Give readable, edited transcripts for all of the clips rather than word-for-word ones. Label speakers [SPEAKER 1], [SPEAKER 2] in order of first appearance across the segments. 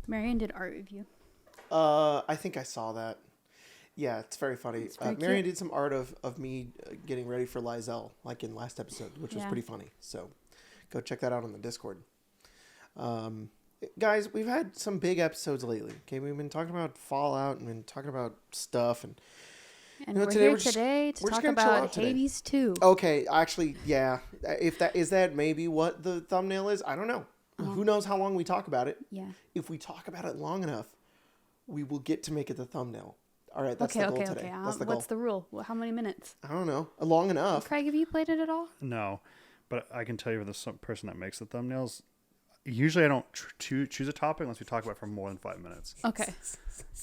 [SPEAKER 1] Marion did art review.
[SPEAKER 2] I think I saw that. Yeah, it's very funny.
[SPEAKER 1] Very
[SPEAKER 2] Marion
[SPEAKER 1] cute.
[SPEAKER 2] did some art of me getting ready for Lizelle, like in last episode, which was pretty funny. So go check that out on the Discord. Guys, we've had some big episodes lately. Okay, we've been talking about Fallout and been talking about stuff, and
[SPEAKER 1] we're here today to talk about Hades 2.
[SPEAKER 2] Okay, actually, yeah. If that is that maybe what the thumbnail is, I don't know. Who knows how long we talk about it?
[SPEAKER 1] Yeah.
[SPEAKER 2] If we talk about it long enough, we will get to make it the thumbnail. All right, that's the goal today.
[SPEAKER 1] Okay.
[SPEAKER 2] That's the goal.
[SPEAKER 1] What's the rule? How many minutes?
[SPEAKER 2] I don't know. Long enough.
[SPEAKER 1] Craig, have you played it at all?
[SPEAKER 3] No, but I can tell you, the person that makes the thumbnails, usually I don't choose a topic unless we talk about it for more than 5 minutes.
[SPEAKER 1] Okay.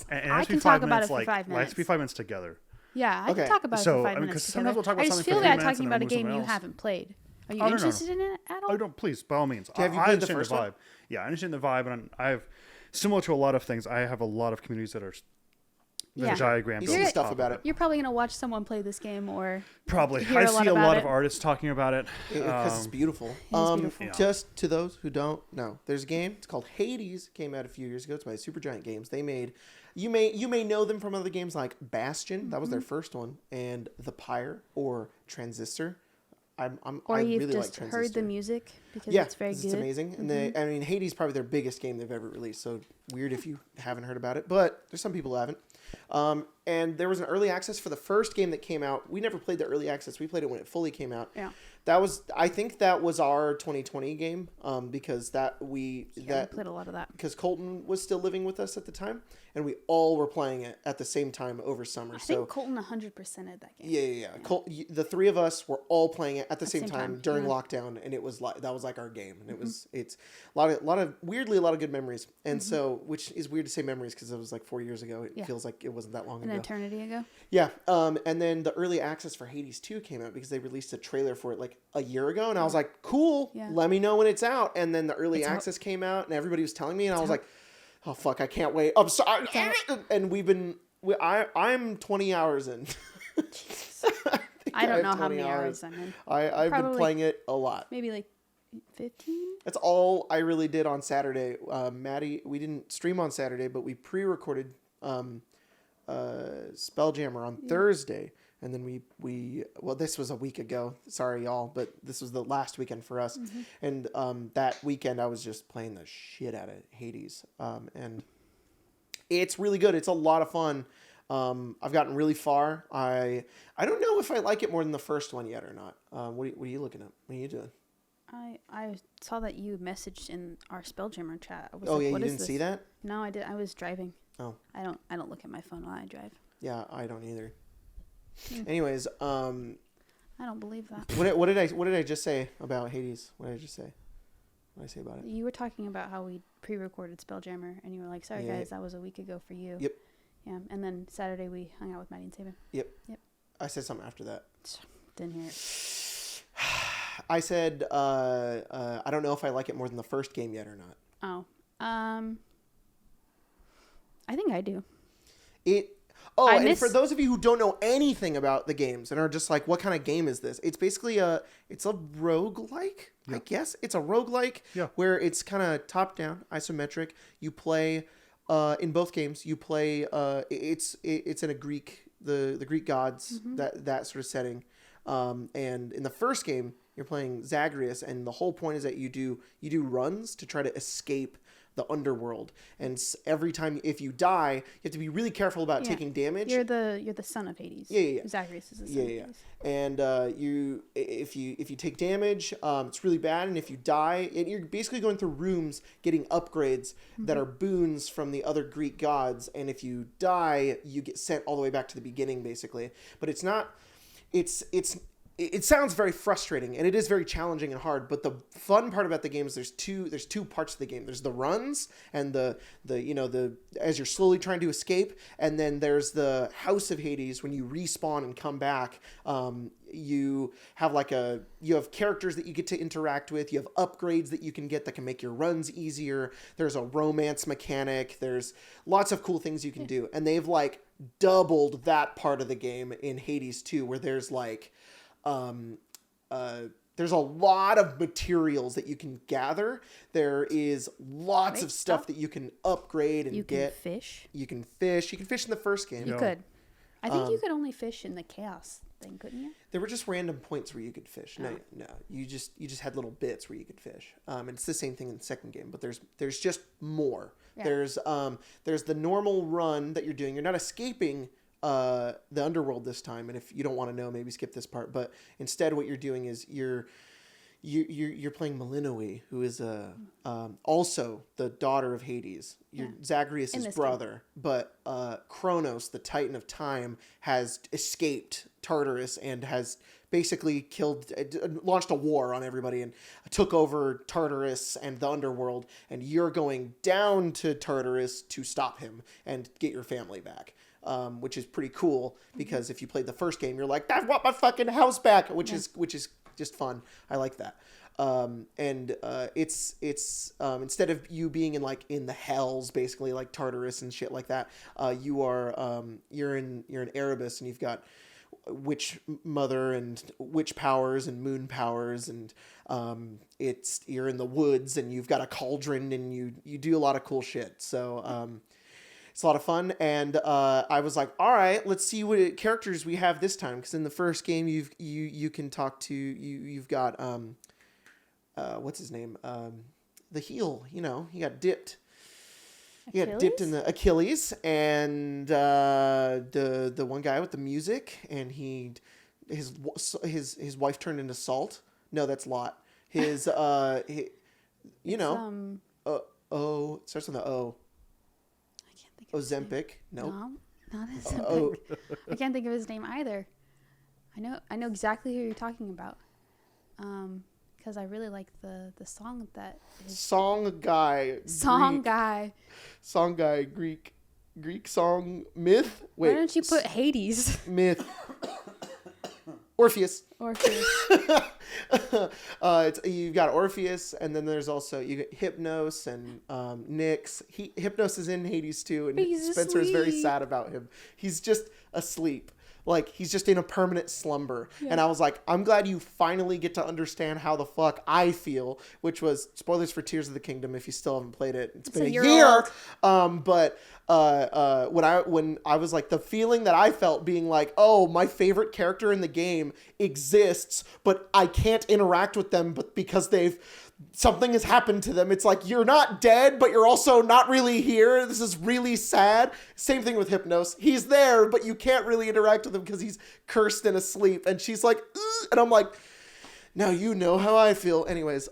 [SPEAKER 3] And it
[SPEAKER 1] I
[SPEAKER 3] has to
[SPEAKER 1] can
[SPEAKER 3] be 5
[SPEAKER 1] talk about
[SPEAKER 3] minutes,
[SPEAKER 1] it for 5
[SPEAKER 3] It has
[SPEAKER 1] minutes.
[SPEAKER 3] to be 5 minutes together.
[SPEAKER 1] Yeah, I can talk about it for 5 minutes.
[SPEAKER 3] Sometimes we'll talk about
[SPEAKER 1] I just
[SPEAKER 3] something
[SPEAKER 1] feel
[SPEAKER 3] for 3
[SPEAKER 1] bad
[SPEAKER 3] minutes
[SPEAKER 1] talking
[SPEAKER 3] and
[SPEAKER 1] about
[SPEAKER 3] then
[SPEAKER 1] a
[SPEAKER 3] move
[SPEAKER 1] game
[SPEAKER 3] somewhere
[SPEAKER 1] you
[SPEAKER 3] else.
[SPEAKER 1] haven't played. Are you
[SPEAKER 3] No.
[SPEAKER 1] interested in it at all?
[SPEAKER 3] Oh, don't, please, by all means.
[SPEAKER 2] Have you
[SPEAKER 3] I
[SPEAKER 2] played the
[SPEAKER 3] understand
[SPEAKER 2] first
[SPEAKER 3] the
[SPEAKER 2] one?
[SPEAKER 3] vibe. Yeah, I understand the vibe, and I have, similar to a lot of things, I have a lot of communities that are diagrammed.
[SPEAKER 2] You see stuff about it.
[SPEAKER 1] You're probably going to watch someone play this game or
[SPEAKER 3] Probably.
[SPEAKER 1] hear
[SPEAKER 3] I
[SPEAKER 1] a
[SPEAKER 3] see a
[SPEAKER 1] about
[SPEAKER 3] lot
[SPEAKER 1] it.
[SPEAKER 3] of artists talking about it.
[SPEAKER 2] Because it's beautiful.
[SPEAKER 1] It is beautiful.
[SPEAKER 3] Yeah.
[SPEAKER 2] Just to those who don't know, there's a game. It's called Hades. Came out a few years ago. It's by Supergiant Games. They made. You may know them from other games like Bastion. That was their first one, and The Pyre or Transistor. I
[SPEAKER 1] you've
[SPEAKER 2] really
[SPEAKER 1] just
[SPEAKER 2] like
[SPEAKER 1] heard the
[SPEAKER 2] Transistor.
[SPEAKER 1] music because
[SPEAKER 2] Yeah,
[SPEAKER 1] it's very good.
[SPEAKER 2] it's amazing. And Hades is probably their biggest game they've ever released. So weird if you haven't heard about it, but there's some people who haven't. And there was an early access for the first game that came out. We never played the early access. We played it when it fully came out.
[SPEAKER 1] Yeah.
[SPEAKER 2] I think that was our 2020 game. Because
[SPEAKER 1] we played a lot of that.
[SPEAKER 2] Because Colton was still living with us at the time, and we all were playing it at the same time over summer.
[SPEAKER 1] I think Colton 100%ed that game.
[SPEAKER 2] Yeah. The three of us were all playing it at the same time during lockdown, and it was like that was like our game, and it's a lot of weirdly a lot of good memories, and so which is weird to say memories because it was like 4 years ago. It feels like it wasn't that long ago.
[SPEAKER 1] An eternity ago.
[SPEAKER 2] Yeah. And then the early access for Hades 2 came out because they released a trailer for it like a year ago, and I was like, cool.
[SPEAKER 1] Yeah.
[SPEAKER 2] Let me know when it's out. And then the early access came out, and everybody was telling me, and I was like, oh fuck, I can't wait. I'm sorry. And I'm 20 hours in.
[SPEAKER 1] I don't know how many hours I'm in.
[SPEAKER 2] I've been playing it a lot.
[SPEAKER 1] Maybe like 15?
[SPEAKER 2] That's all I really did on Saturday. Maddie, we didn't stream on Saturday, but we pre-recorded Spelljammer on Thursday. And then well, this was a week ago. Sorry, y'all, but this was the last weekend for us. And that weekend, I was just playing the shit out of Hades. And it's really good. It's a lot of fun. I've gotten really far. I don't know if I like it more than the first one yet or not. What are you looking at? What are you doing?
[SPEAKER 1] I saw that you messaged in our Spelljammer chat. I was
[SPEAKER 2] you didn't see that?
[SPEAKER 1] No, I did. I was driving.
[SPEAKER 2] Oh.
[SPEAKER 1] I don't look at my phone while I drive.
[SPEAKER 2] Yeah, I don't either. Anyways,
[SPEAKER 1] I don't believe that.
[SPEAKER 2] What did I just say about Hades? What did I just say? What did I say about it?
[SPEAKER 1] You were talking about how we pre-recorded Spelljammer, and you were like, "Sorry guys, that was a week ago for you."
[SPEAKER 2] Yep.
[SPEAKER 1] Yeah, and then Saturday we hung out with Maddie and Saban.
[SPEAKER 2] Yep. I said something after that.
[SPEAKER 1] Didn't hear it.
[SPEAKER 2] I said I don't know if I like it more than the first game yet or not.
[SPEAKER 1] Oh, I think I do.
[SPEAKER 2] And for those of you who don't know anything about the games and are just like, what kind of game is this? It's basically it's a roguelike, I guess. It's a roguelike where it's kind of top-down, isometric. You play, in both games, you play, it's in a Greek, the Greek gods, that sort of setting. And in the first game, you're playing Zagreus, and the whole point is that you do runs to try to escape the underworld, and every time if you die, you have to be really careful about taking damage.
[SPEAKER 1] You're the son of Hades.
[SPEAKER 2] Yeah.
[SPEAKER 1] Zagreus is the son of Hades.
[SPEAKER 2] And if you take damage, it's really bad, and if you die, you're basically going through rooms getting upgrades that are boons from the other Greek gods, and if you die, you get sent all the way back to the beginning, basically. But it's not. It sounds very frustrating, and it is very challenging and hard, but the fun part about the game is there's two parts of the game. There's the runs and the as you're slowly trying to escape, and then there's the House of Hades when you respawn and come back. You have characters that you get to interact with. You have upgrades that you can get that can make your runs easier. There's a romance mechanic. There's lots of cool things you can do, and they've like doubled that part of the game in Hades 2, where there's like there's a lot of materials that you can gather. There is lots of stuff that you can upgrade and get.
[SPEAKER 1] You can fish.
[SPEAKER 2] You can fish. You can fish in the first game.
[SPEAKER 1] You could. I think you could only fish in the chaos thing, couldn't you?
[SPEAKER 2] There were just random points where you could fish. No, you just had little bits where you could fish. And it's the same thing in the second game, but there's just more. Yeah. There's the normal run that you're doing. You're not escaping the underworld this time, and if you don't want to know, maybe skip this part. But instead, what you're doing is you're playing Malinoe, who is also the daughter of Hades. Zagreus' brother, but Kronos, the Titan of Time, has escaped Tartarus and has basically launched a war on everybody and took over Tartarus and the underworld. And you're going down to Tartarus to stop him and get your family back. Which is pretty cool because if you played the first game, you're like, I want my fucking house back, which is just fun. I like that. It's instead of you being in the hells, basically like Tartarus and shit like that, you're in Erebus, and you've got witch mother and witch powers and moon powers, and you're in the woods, and you've got a cauldron, and you do a lot of cool shit. So it's a lot of fun, and I was like, all right, let's see what characters we have this time, because in the first game you can talk to you've got what's his name, the heel, he got dipped. He got dipped in the Achilles, and the one guy with the music, and his wife turned into salt. No, that's Lot. His it starts with the O. Ozempic. Nope.
[SPEAKER 1] No, not Ozempic. I can't think of his name either. I know exactly who you're talking about. Because I really like the song that is...
[SPEAKER 2] Song guy. Greek song myth. Wait.
[SPEAKER 1] Why don't you put Hades?
[SPEAKER 2] Myth. Orpheus. You've got Orpheus, and then there's also you get Hypnos and Nyx. Hypnos is in Hades too, and Spencer is very sad about him. He's just asleep. Like, he's just in a permanent slumber. Yeah. And I was like, I'm glad you finally get to understand how the fuck I feel, which was, spoilers for Tears of the Kingdom if you still haven't played it. It's been a year. But when I was like, the feeling that I felt being like, oh, my favorite character in the game exists, but I can't interact with them but because something has happened to them. It's like, you're not dead, but you're also not really here. This is really sad. Same thing with Hypnos. He's there, but you can't really interact with him because he's cursed and asleep. And she's like, ugh! And I'm like, now you know how I feel. Anyways,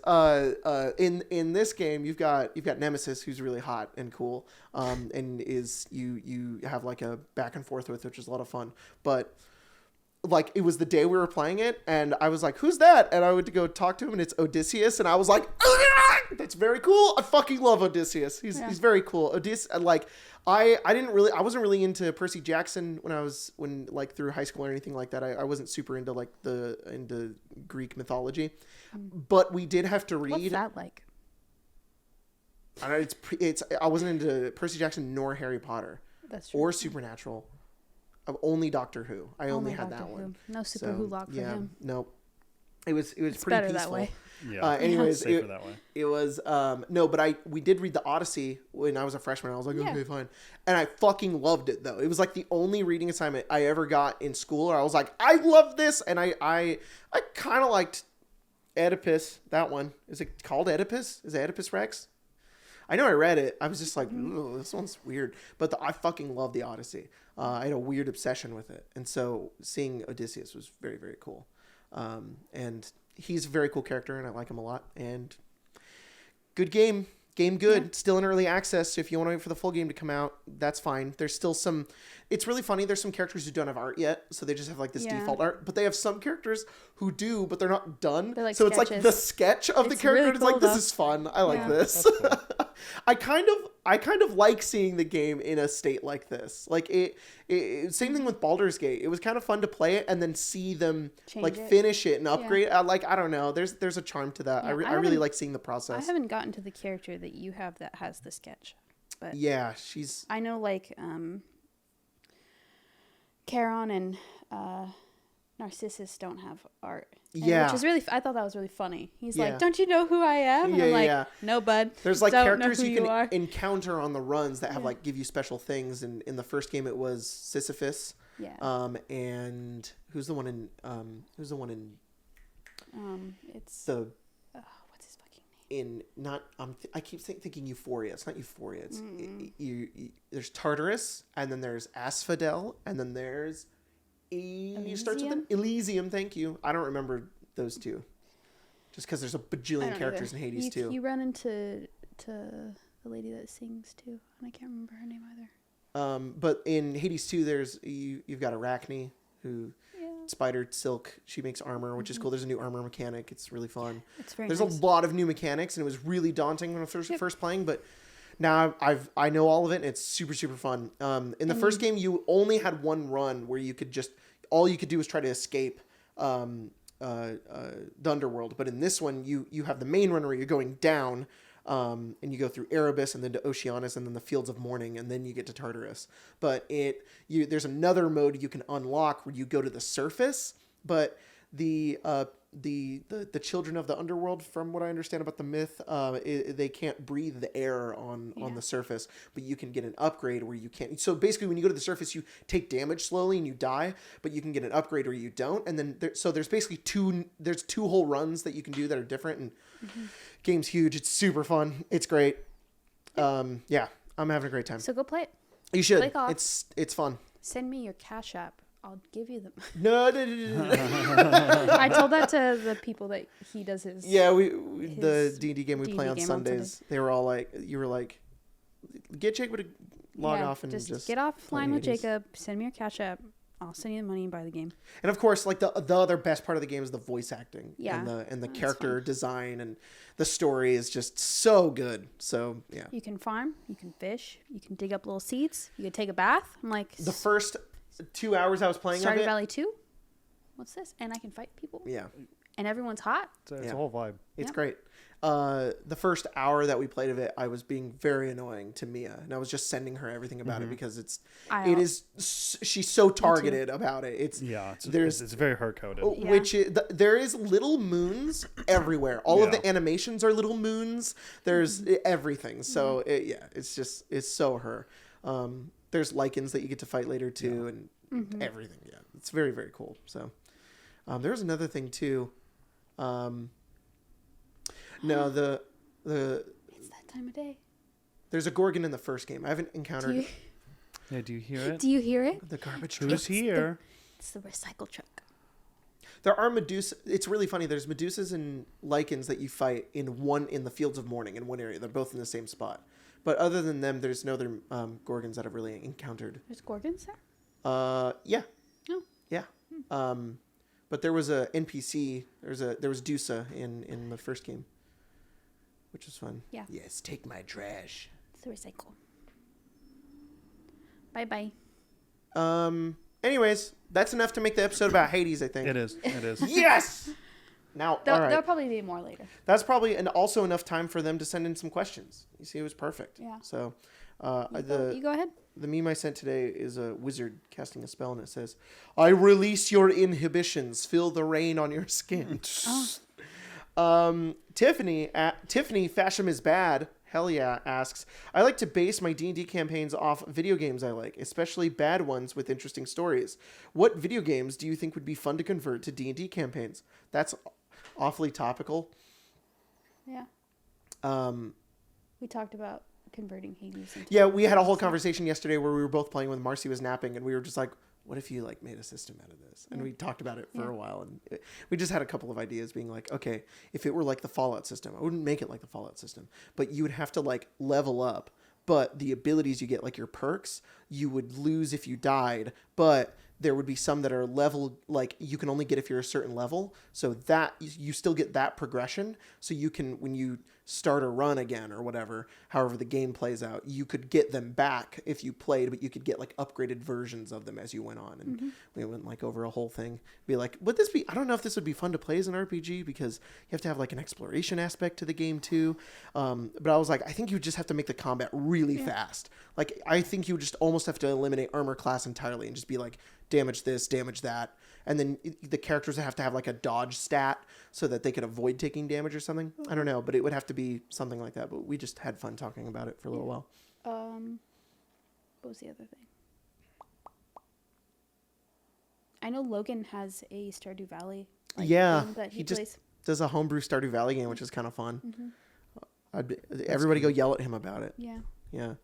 [SPEAKER 2] in this game, you've got Nemesis, who's really hot and cool, and you have like a back and forth with, which is a lot of fun. But like, it was the day we were playing it, and I was like, who's that? And I went to go talk to him, and it's Odysseus, and I was like, that's very cool. I fucking love Odysseus. He's very cool. Odysseus, like, I wasn't really into Percy Jackson when through high school or anything like that. I wasn't super into into Greek mythology, but we did have to read.
[SPEAKER 1] What's that like?
[SPEAKER 2] I wasn't into Percy Jackson nor Harry Potter.
[SPEAKER 1] That's true.
[SPEAKER 2] Or Supernatural. Only Doctor Who. I only had that one.
[SPEAKER 1] No Super Who lock for him.
[SPEAKER 2] Nope. It was
[SPEAKER 1] it's
[SPEAKER 2] pretty
[SPEAKER 1] better
[SPEAKER 2] peaceful.
[SPEAKER 1] That way.
[SPEAKER 3] Yeah.
[SPEAKER 2] Anyways,
[SPEAKER 3] safer that way.
[SPEAKER 2] It was no, but we did read the Odyssey when I was a freshman. I was like, okay, fine, and I fucking loved it though. It was like the only reading assignment I ever got in school where I was like, I love this, and I kind of liked Oedipus. That one, is it called Oedipus? Is it Oedipus Rex? I know I read it. I was just like, this one's weird. But I fucking love the Odyssey. I had a weird obsession with it. And so seeing Odysseus was very, very cool. And he's a very cool character, and I like him a lot. And good game. Game good. Yeah. Still in early access. So if you want to wait for the full game to come out, that's fine. There's still some... It's really funny. There's some characters who don't have art yet. So they just have like this default art. But they have some characters who do, but they're not done.
[SPEAKER 1] They're like
[SPEAKER 2] so
[SPEAKER 1] sketches.
[SPEAKER 2] It's like the sketch of the character.
[SPEAKER 1] Really
[SPEAKER 2] it's
[SPEAKER 1] cool,
[SPEAKER 2] like, this is fun. I like this.
[SPEAKER 3] Cool.
[SPEAKER 2] I kind of like seeing the game in a state like this. Like it same thing with Baldur's Gate. It was kind of fun to play it and then see them finish it and upgrade. I don't know. There's a charm to that. Yeah, I really like seeing the process.
[SPEAKER 1] I haven't gotten to the character that you have that has the sketch. But
[SPEAKER 2] yeah, she's...
[SPEAKER 1] I know like Charon and Narcissus don't have art.
[SPEAKER 2] Yeah.
[SPEAKER 1] Which is really, I thought that was really funny. He's
[SPEAKER 2] Yeah.
[SPEAKER 1] like, don't you know who I am? And
[SPEAKER 2] Yeah,
[SPEAKER 1] I'm like,
[SPEAKER 2] yeah.
[SPEAKER 1] no, bud.
[SPEAKER 2] There's like
[SPEAKER 1] don't
[SPEAKER 2] characters
[SPEAKER 1] know who
[SPEAKER 2] you can
[SPEAKER 1] are.
[SPEAKER 2] encounter on the runs that have like give you special things. And in the first game, it was Sisyphus.
[SPEAKER 1] Yeah.
[SPEAKER 2] And who's the one in
[SPEAKER 1] It's
[SPEAKER 2] the
[SPEAKER 1] what's his fucking name?
[SPEAKER 2] I keep thinking Euphoria. It's not Euphoria. It's there's Tartarus, and then there's Asphodel, and then there's starts with an Elysium. Thank you. I don't remember those two, just because there's a bajillion characters in Hades too.
[SPEAKER 1] You run into the lady that sings too, and I can't remember her name either.
[SPEAKER 2] But in Hades 2, there's you've got Arachne, who spider silk. She makes armor, which is cool. There's a new armor mechanic. It's really fun.
[SPEAKER 1] It's very
[SPEAKER 2] There's
[SPEAKER 1] nice.
[SPEAKER 2] a lot of new mechanics, and it was really daunting when I was first playing. But now I know all of it, and it's super super fun. In the first game, you only had one run where you could all you could do was try to escape the underworld. But in this one, you have the main run where you're going down. And you go through Erebus and then to Oceanus and then the Fields of Morning and then you get to Tartarus. But there's another mode you can unlock where you go to the surface, but the children of the underworld, from what I understand about the myth, they can't breathe the air on the surface, but you can get an upgrade where you can. So basically, when you go to the surface, you take damage slowly and you die, but you can get an upgrade or you don't. And then there's basically two whole runs that you can do that are different. And game's huge. It's super fun. It's great. I'm having a great time.
[SPEAKER 1] So go play it.
[SPEAKER 2] You should.
[SPEAKER 1] Click off.
[SPEAKER 2] It's fun.
[SPEAKER 1] Send me your Cash App. I'll give you them.
[SPEAKER 2] No.
[SPEAKER 1] I told that to the people that he does his.
[SPEAKER 2] Yeah, the D&D game we play on
[SPEAKER 1] game
[SPEAKER 2] Sundays. They were all like, you were like, get Jacob to log off and just
[SPEAKER 1] get offline with
[SPEAKER 2] Hades.
[SPEAKER 1] Jacob. Send me your Cash App. I'll send you the money and buy the game.
[SPEAKER 2] And of course, like the other best part of the game is the voice acting.
[SPEAKER 1] Yeah.
[SPEAKER 2] And the character design and the story is just so good. So yeah.
[SPEAKER 1] You can farm. You can fish. You can dig up little seeds. You can take a bath. I'm like.
[SPEAKER 2] The first 2 hours I was playing
[SPEAKER 1] Stardew
[SPEAKER 2] of it.
[SPEAKER 1] Valley 2? What's this? And I can fight people?
[SPEAKER 2] Yeah.
[SPEAKER 1] And everyone's hot?
[SPEAKER 3] It's a whole vibe.
[SPEAKER 2] It's great. The first hour that we played of it, I was being very annoying to Mia, and I was just sending her everything about it because she's so targeted about it. It's
[SPEAKER 3] very hard coded.
[SPEAKER 2] Which there is little moons everywhere. All of the animations are little moons. There's everything. So it's so her. There's lichens that you get to fight later too, and everything. Yeah, it's very very cool. So there was another thing too. No,
[SPEAKER 1] It's that time of day.
[SPEAKER 2] There's a Gorgon in the first game. I haven't encountered
[SPEAKER 3] Do you hear it?
[SPEAKER 1] Do you hear it?
[SPEAKER 2] the garbage truck.
[SPEAKER 3] Who's here?
[SPEAKER 1] It's the recycle truck.
[SPEAKER 2] There are Medusa. It's really funny. There's Medusas and lichens that you fight in the Fields of Morning in one area. They're both in the same spot. But other than them, there's no other Gorgons that I've really encountered.
[SPEAKER 1] There's Gorgons there?
[SPEAKER 2] Yeah.
[SPEAKER 1] Oh.
[SPEAKER 2] Yeah. But there was a NPC. There was Dusa in the first game, which was fun.
[SPEAKER 1] Yeah.
[SPEAKER 2] Yes, take my trash.
[SPEAKER 1] It's the recycle. Bye-bye.
[SPEAKER 2] Anyways, that's enough to make the episode about Hades, I think.
[SPEAKER 3] It is.
[SPEAKER 2] Yes! Now, all right.
[SPEAKER 1] There'll probably be more later.
[SPEAKER 2] That's probably also enough time for them to send in some questions. You see, it was perfect.
[SPEAKER 1] Yeah.
[SPEAKER 2] So,
[SPEAKER 1] You go ahead.
[SPEAKER 2] the meme I sent today is a wizard casting a spell, and it says, "I release your inhibitions. Feel the rain on your skin." Tiffany Fasham is bad. Hell yeah, asks, I like to base my D&D campaigns off video games I like, especially bad ones with interesting stories. What video games do you think would be fun to convert to D&D campaigns? That's awfully topical.
[SPEAKER 1] Yeah. We talked about converting Hades into...
[SPEAKER 2] Yeah, we had a whole conversation yesterday where we were both playing when Marcy was napping, and we were just like, what if you like made a system out of this? And we talked about it for a while, and we just had a couple of ideas being like, okay, if it were like the Fallout system, I wouldn't make it like the Fallout system, but you would have to like level up, but the abilities you get, like your perks, you would lose if you died, but there would be some that are level, like you can only get if you're a certain level, so that you still get that progression, so you can, when you start a run again or whatever, however the game plays out, you could get them back if you played, but you could get like upgraded versions of them as you went on. And we went like over a whole thing, be like, would this be, I don't know if this would be fun to play as an RPG because you have to have like an exploration aspect to the game too. But I was like, I think you just have to make the combat really fast. Like, I think you just almost have to eliminate armor class entirely and just be like, damage this, damage that. and then the characters have to have like a dodge stat so that they could avoid taking damage or something. I don't know, but it would have to be something like that. But we just had fun talking about it for a little while.
[SPEAKER 1] What was the other thing? I know Logan has a Stardew Valley. Game that he plays.
[SPEAKER 2] Just does a homebrew Stardew Valley game, which is kind of fun. Everybody go yell at him about it.
[SPEAKER 1] Yeah.
[SPEAKER 2] Yeah.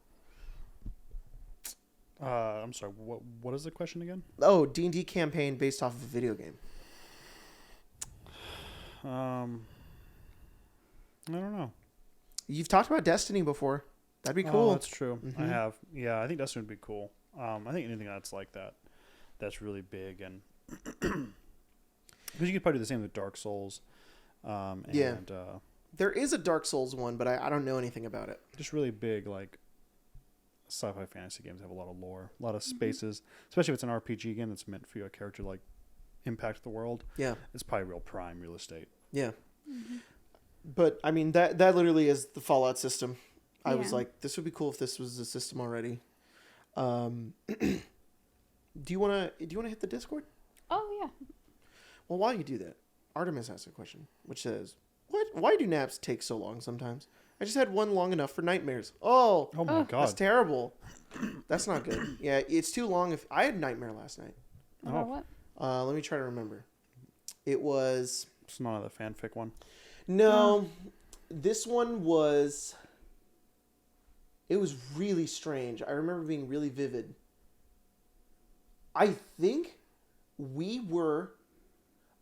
[SPEAKER 3] I'm sorry. What is the question again?
[SPEAKER 2] Oh, D&D campaign based off of a video game.
[SPEAKER 3] I don't know.
[SPEAKER 2] You've talked about Destiny before. That'd be cool.
[SPEAKER 3] Oh, that's true. I have. Yeah, I think Destiny would be cool. I think anything that's like that, that's really big, and because you could probably do the same with Dark Souls.
[SPEAKER 2] There is a Dark Souls one, but I don't know anything about it.
[SPEAKER 3] Just really big, like sci-fi fantasy games have a lot of lore, a lot of spaces, especially if it's an RPG game that's meant for your character to like impact the world.
[SPEAKER 2] Yeah,
[SPEAKER 3] it's probably real prime real estate.
[SPEAKER 2] Yeah, but I mean that literally is the Fallout system. I was like, this would be cool if this was the system already. Do you wanna hit the Discord?
[SPEAKER 1] Oh yeah.
[SPEAKER 2] Well, while you do that, Artemis asked a question, which says, Why do naps take so long sometimes? I just had one long enough for nightmares. Oh
[SPEAKER 3] my God.
[SPEAKER 2] That's terrible. That's not good. Yeah, it's too long. If I had a nightmare last night.
[SPEAKER 1] About what?
[SPEAKER 2] Let me try to remember. It was...
[SPEAKER 3] It's not the fanfic one.
[SPEAKER 2] No. This one was... It was really strange. I remember being really vivid. I think we were...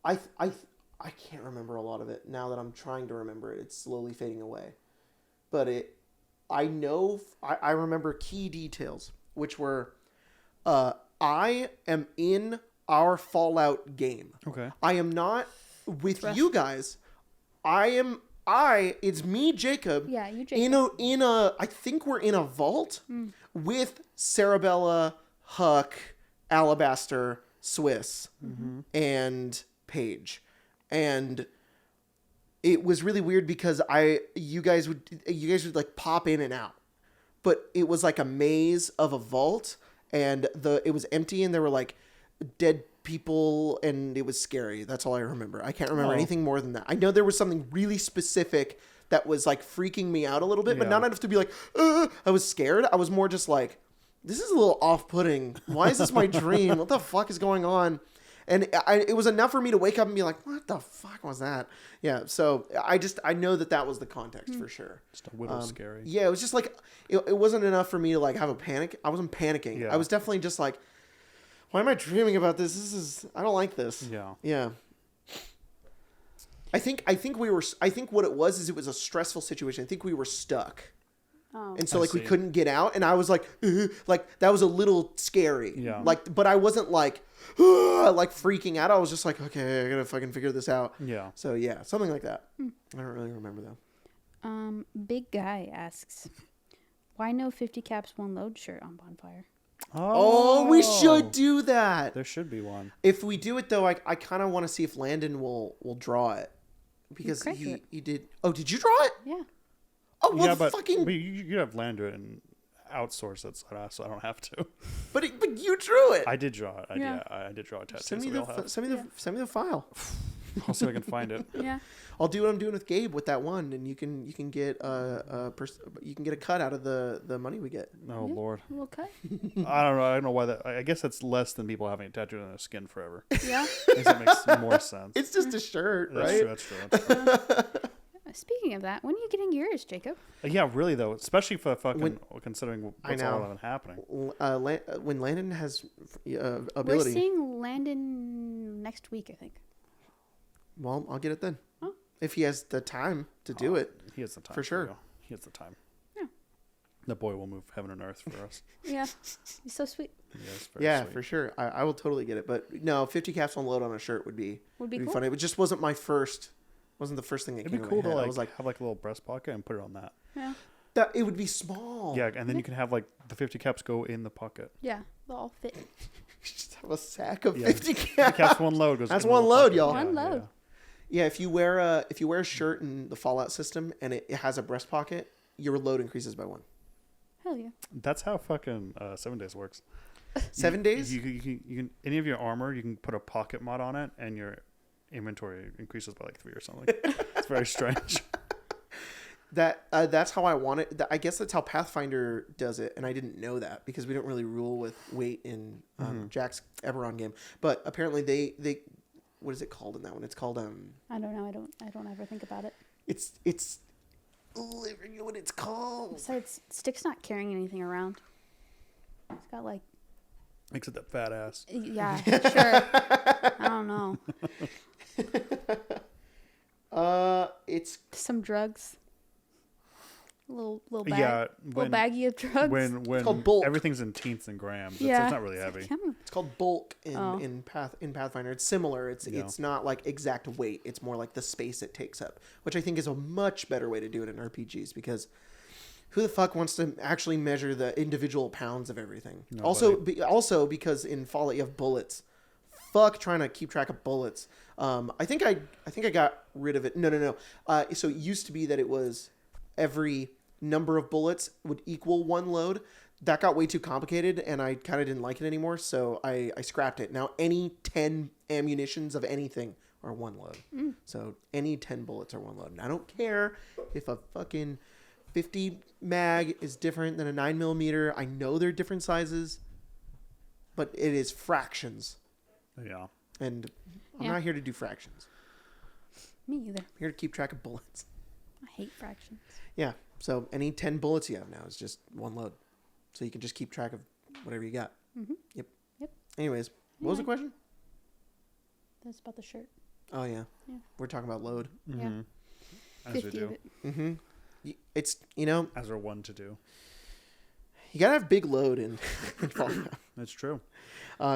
[SPEAKER 2] I can't remember a lot of it now that I'm trying to remember it. It's slowly fading away. But I remember key details, which were, I am in our Fallout game.
[SPEAKER 3] Okay.
[SPEAKER 2] I am not with you guys. It's me, Jacob.
[SPEAKER 1] Yeah, you, Jacob.
[SPEAKER 2] I think we're in a vault with Sarabella, Huck, Alabaster, Swiss, and Paige. And it was really weird because you guys would like pop in and out, but it was like a maze of a vault, and it was empty, and there were like dead people, and it was scary. That's all I remember. I can't remember anything more than that. I know there was something really specific that was like freaking me out a little bit, but not enough to be like, I was scared. I was more just like, this is a little off-putting. Why is this my dream? What the fuck is going on? And it was enough for me to wake up and be like, what the fuck was that? Yeah, so I know that was the context for sure.
[SPEAKER 3] Just a little scary.
[SPEAKER 2] Yeah, it was just like, it wasn't enough for me to like have a panic. I wasn't panicking.
[SPEAKER 3] Yeah.
[SPEAKER 2] I was definitely just like, why am I dreaming about this? I don't like this.
[SPEAKER 3] Yeah.
[SPEAKER 2] Yeah. I think what it was is it was a stressful situation. I think we were stuck.
[SPEAKER 1] Oh.
[SPEAKER 2] And so we couldn't get out, and I was like, like that was a little scary.
[SPEAKER 3] Yeah.
[SPEAKER 2] Like, but I wasn't like freaking out. I was just like, okay, I gotta fucking figure this out.
[SPEAKER 3] Yeah.
[SPEAKER 2] So yeah, something like that. I don't really remember though.
[SPEAKER 1] Big Guy asks, why no 50 caps 1 load shirt on Bonfire?
[SPEAKER 2] Oh, we should do that.
[SPEAKER 3] There should be one.
[SPEAKER 2] If we do it though, I kind of want to see if Landon will draw it because he did. Oh, did you draw it?
[SPEAKER 1] Yeah.
[SPEAKER 2] Oh, well,
[SPEAKER 3] Yeah, but
[SPEAKER 2] fucking.
[SPEAKER 3] you have land it and outsource it, so I don't have to.
[SPEAKER 2] But you drew it.
[SPEAKER 3] I did draw it.
[SPEAKER 1] Yeah.
[SPEAKER 3] I did draw a tattoo.
[SPEAKER 2] Send me
[SPEAKER 3] so
[SPEAKER 2] the file.
[SPEAKER 3] I'll see if I can find it.
[SPEAKER 1] Yeah.
[SPEAKER 2] I'll do what I'm doing with Gabe with that one, and you can get you can get a cut out of the money we get.
[SPEAKER 3] Oh Lord.
[SPEAKER 1] Okay.
[SPEAKER 3] I don't know why that. I guess that's less than people having it tattooed on their skin forever.
[SPEAKER 1] Yeah.
[SPEAKER 3] I guess it makes more sense.
[SPEAKER 2] It's just a shirt,
[SPEAKER 3] That's
[SPEAKER 2] right?
[SPEAKER 3] true. That's true.
[SPEAKER 1] Speaking of that, when are you getting yours, Jacob?
[SPEAKER 3] Yeah, really though, especially for fucking considering what's
[SPEAKER 2] know.
[SPEAKER 3] all happening.
[SPEAKER 2] When Landon has ability.
[SPEAKER 1] We're seeing Landon next week, I think.
[SPEAKER 2] Well, I'll get it then.
[SPEAKER 1] Oh.
[SPEAKER 2] If he has the time to do it.
[SPEAKER 3] He has the time.
[SPEAKER 2] For sure.
[SPEAKER 3] real. He has the time.
[SPEAKER 1] Yeah.
[SPEAKER 3] The boy will move heaven and earth for us.
[SPEAKER 1] Yeah. He's so sweet.
[SPEAKER 3] Yes, very
[SPEAKER 2] Yeah,
[SPEAKER 3] sweet.
[SPEAKER 2] for sure. I will totally get it. But no, 50 caps on load on a shirt would be
[SPEAKER 1] cool.
[SPEAKER 2] funny. It just wasn't the first thing that
[SPEAKER 3] It'd
[SPEAKER 2] came
[SPEAKER 3] be
[SPEAKER 2] to
[SPEAKER 3] cool
[SPEAKER 2] my
[SPEAKER 3] to
[SPEAKER 2] head. I was like,
[SPEAKER 3] have like a little breast pocket and put it on that.
[SPEAKER 1] Yeah.
[SPEAKER 2] that it would be small.
[SPEAKER 3] Yeah, and then you can have like the 50 caps go in the pocket.
[SPEAKER 1] Yeah. They'll all fit.
[SPEAKER 2] Just have a sack of
[SPEAKER 3] Yeah.
[SPEAKER 2] 50
[SPEAKER 3] 50
[SPEAKER 2] caps.
[SPEAKER 3] caps, one load goes.
[SPEAKER 2] That's
[SPEAKER 3] in the
[SPEAKER 2] one
[SPEAKER 3] little
[SPEAKER 2] load,
[SPEAKER 3] pocket.
[SPEAKER 2] y'all.
[SPEAKER 1] One load.
[SPEAKER 2] Yeah, if you wear a shirt in the Fallout system and it has a breast pocket, your load increases by 1.
[SPEAKER 1] Hell yeah.
[SPEAKER 3] That's how fucking 7 Days works.
[SPEAKER 2] 7 days?
[SPEAKER 3] You can any of your armor, you can put a pocket mod on it, and your inventory increases by like 3 or something. It's very strange.
[SPEAKER 2] That's how I want it. I guess that's how Pathfinder does it, and I didn't know that because we don't really rule with weight in Jack's Eberron game. But apparently they what is it called in that one? It's called
[SPEAKER 1] I don't know. I don't ever think about it.
[SPEAKER 2] It's I forget what it's called.
[SPEAKER 1] Besides, Stick's not carrying anything around. It's got like.
[SPEAKER 3] Except that fat ass.
[SPEAKER 1] Yeah, sure. I don't know.
[SPEAKER 2] It's
[SPEAKER 1] Some drugs. Little bag.
[SPEAKER 3] Yeah,
[SPEAKER 1] little baggie of drugs.
[SPEAKER 3] When
[SPEAKER 2] It's called bulk.
[SPEAKER 3] everything's in tenths and grams,
[SPEAKER 1] Yeah.
[SPEAKER 3] it's not really heavy.
[SPEAKER 2] It's called bulk
[SPEAKER 1] Oh.
[SPEAKER 2] in Pathfinder. It's similar. It's not like exact weight. It's more like the space it takes up, which I think is a much better way to do it in RPGs because who the fuck wants to actually measure the individual pounds of everything?
[SPEAKER 3] Nobody.
[SPEAKER 2] Also because in Fallout you have bullets. Fuck trying to keep track of bullets. I think I got rid of it. No. So it used to be that it was every number of bullets would equal one load. That got way too complicated and I kind of didn't like it anymore, so I scrapped it. Now any 10 ammunitions of anything are one load. So any 10 bullets are one load. And I don't care if a fucking 50 mag is different than a 9mm. I know they're different sizes, but it is fractions.
[SPEAKER 3] Yeah.
[SPEAKER 2] And I'm
[SPEAKER 1] Yeah.
[SPEAKER 2] not here to do fractions.
[SPEAKER 1] Me either.
[SPEAKER 2] I'm here to keep track of bullets.
[SPEAKER 1] I hate fractions.
[SPEAKER 2] Yeah. So any 10 bullets you have now is just one load. So you can just keep track of whatever you got.
[SPEAKER 1] Mm-hmm.
[SPEAKER 2] Yep.
[SPEAKER 1] Yep.
[SPEAKER 2] Anyways, what was the question?
[SPEAKER 1] That's about the shirt.
[SPEAKER 2] Oh, yeah.
[SPEAKER 1] Yeah.
[SPEAKER 2] We're talking about load.
[SPEAKER 1] Yeah.
[SPEAKER 3] As we
[SPEAKER 1] 50
[SPEAKER 3] do.
[SPEAKER 1] of it.
[SPEAKER 2] Mm-hmm. It's,
[SPEAKER 3] As we're one to do.
[SPEAKER 2] you got to have big load in Fallout.
[SPEAKER 3] That's true.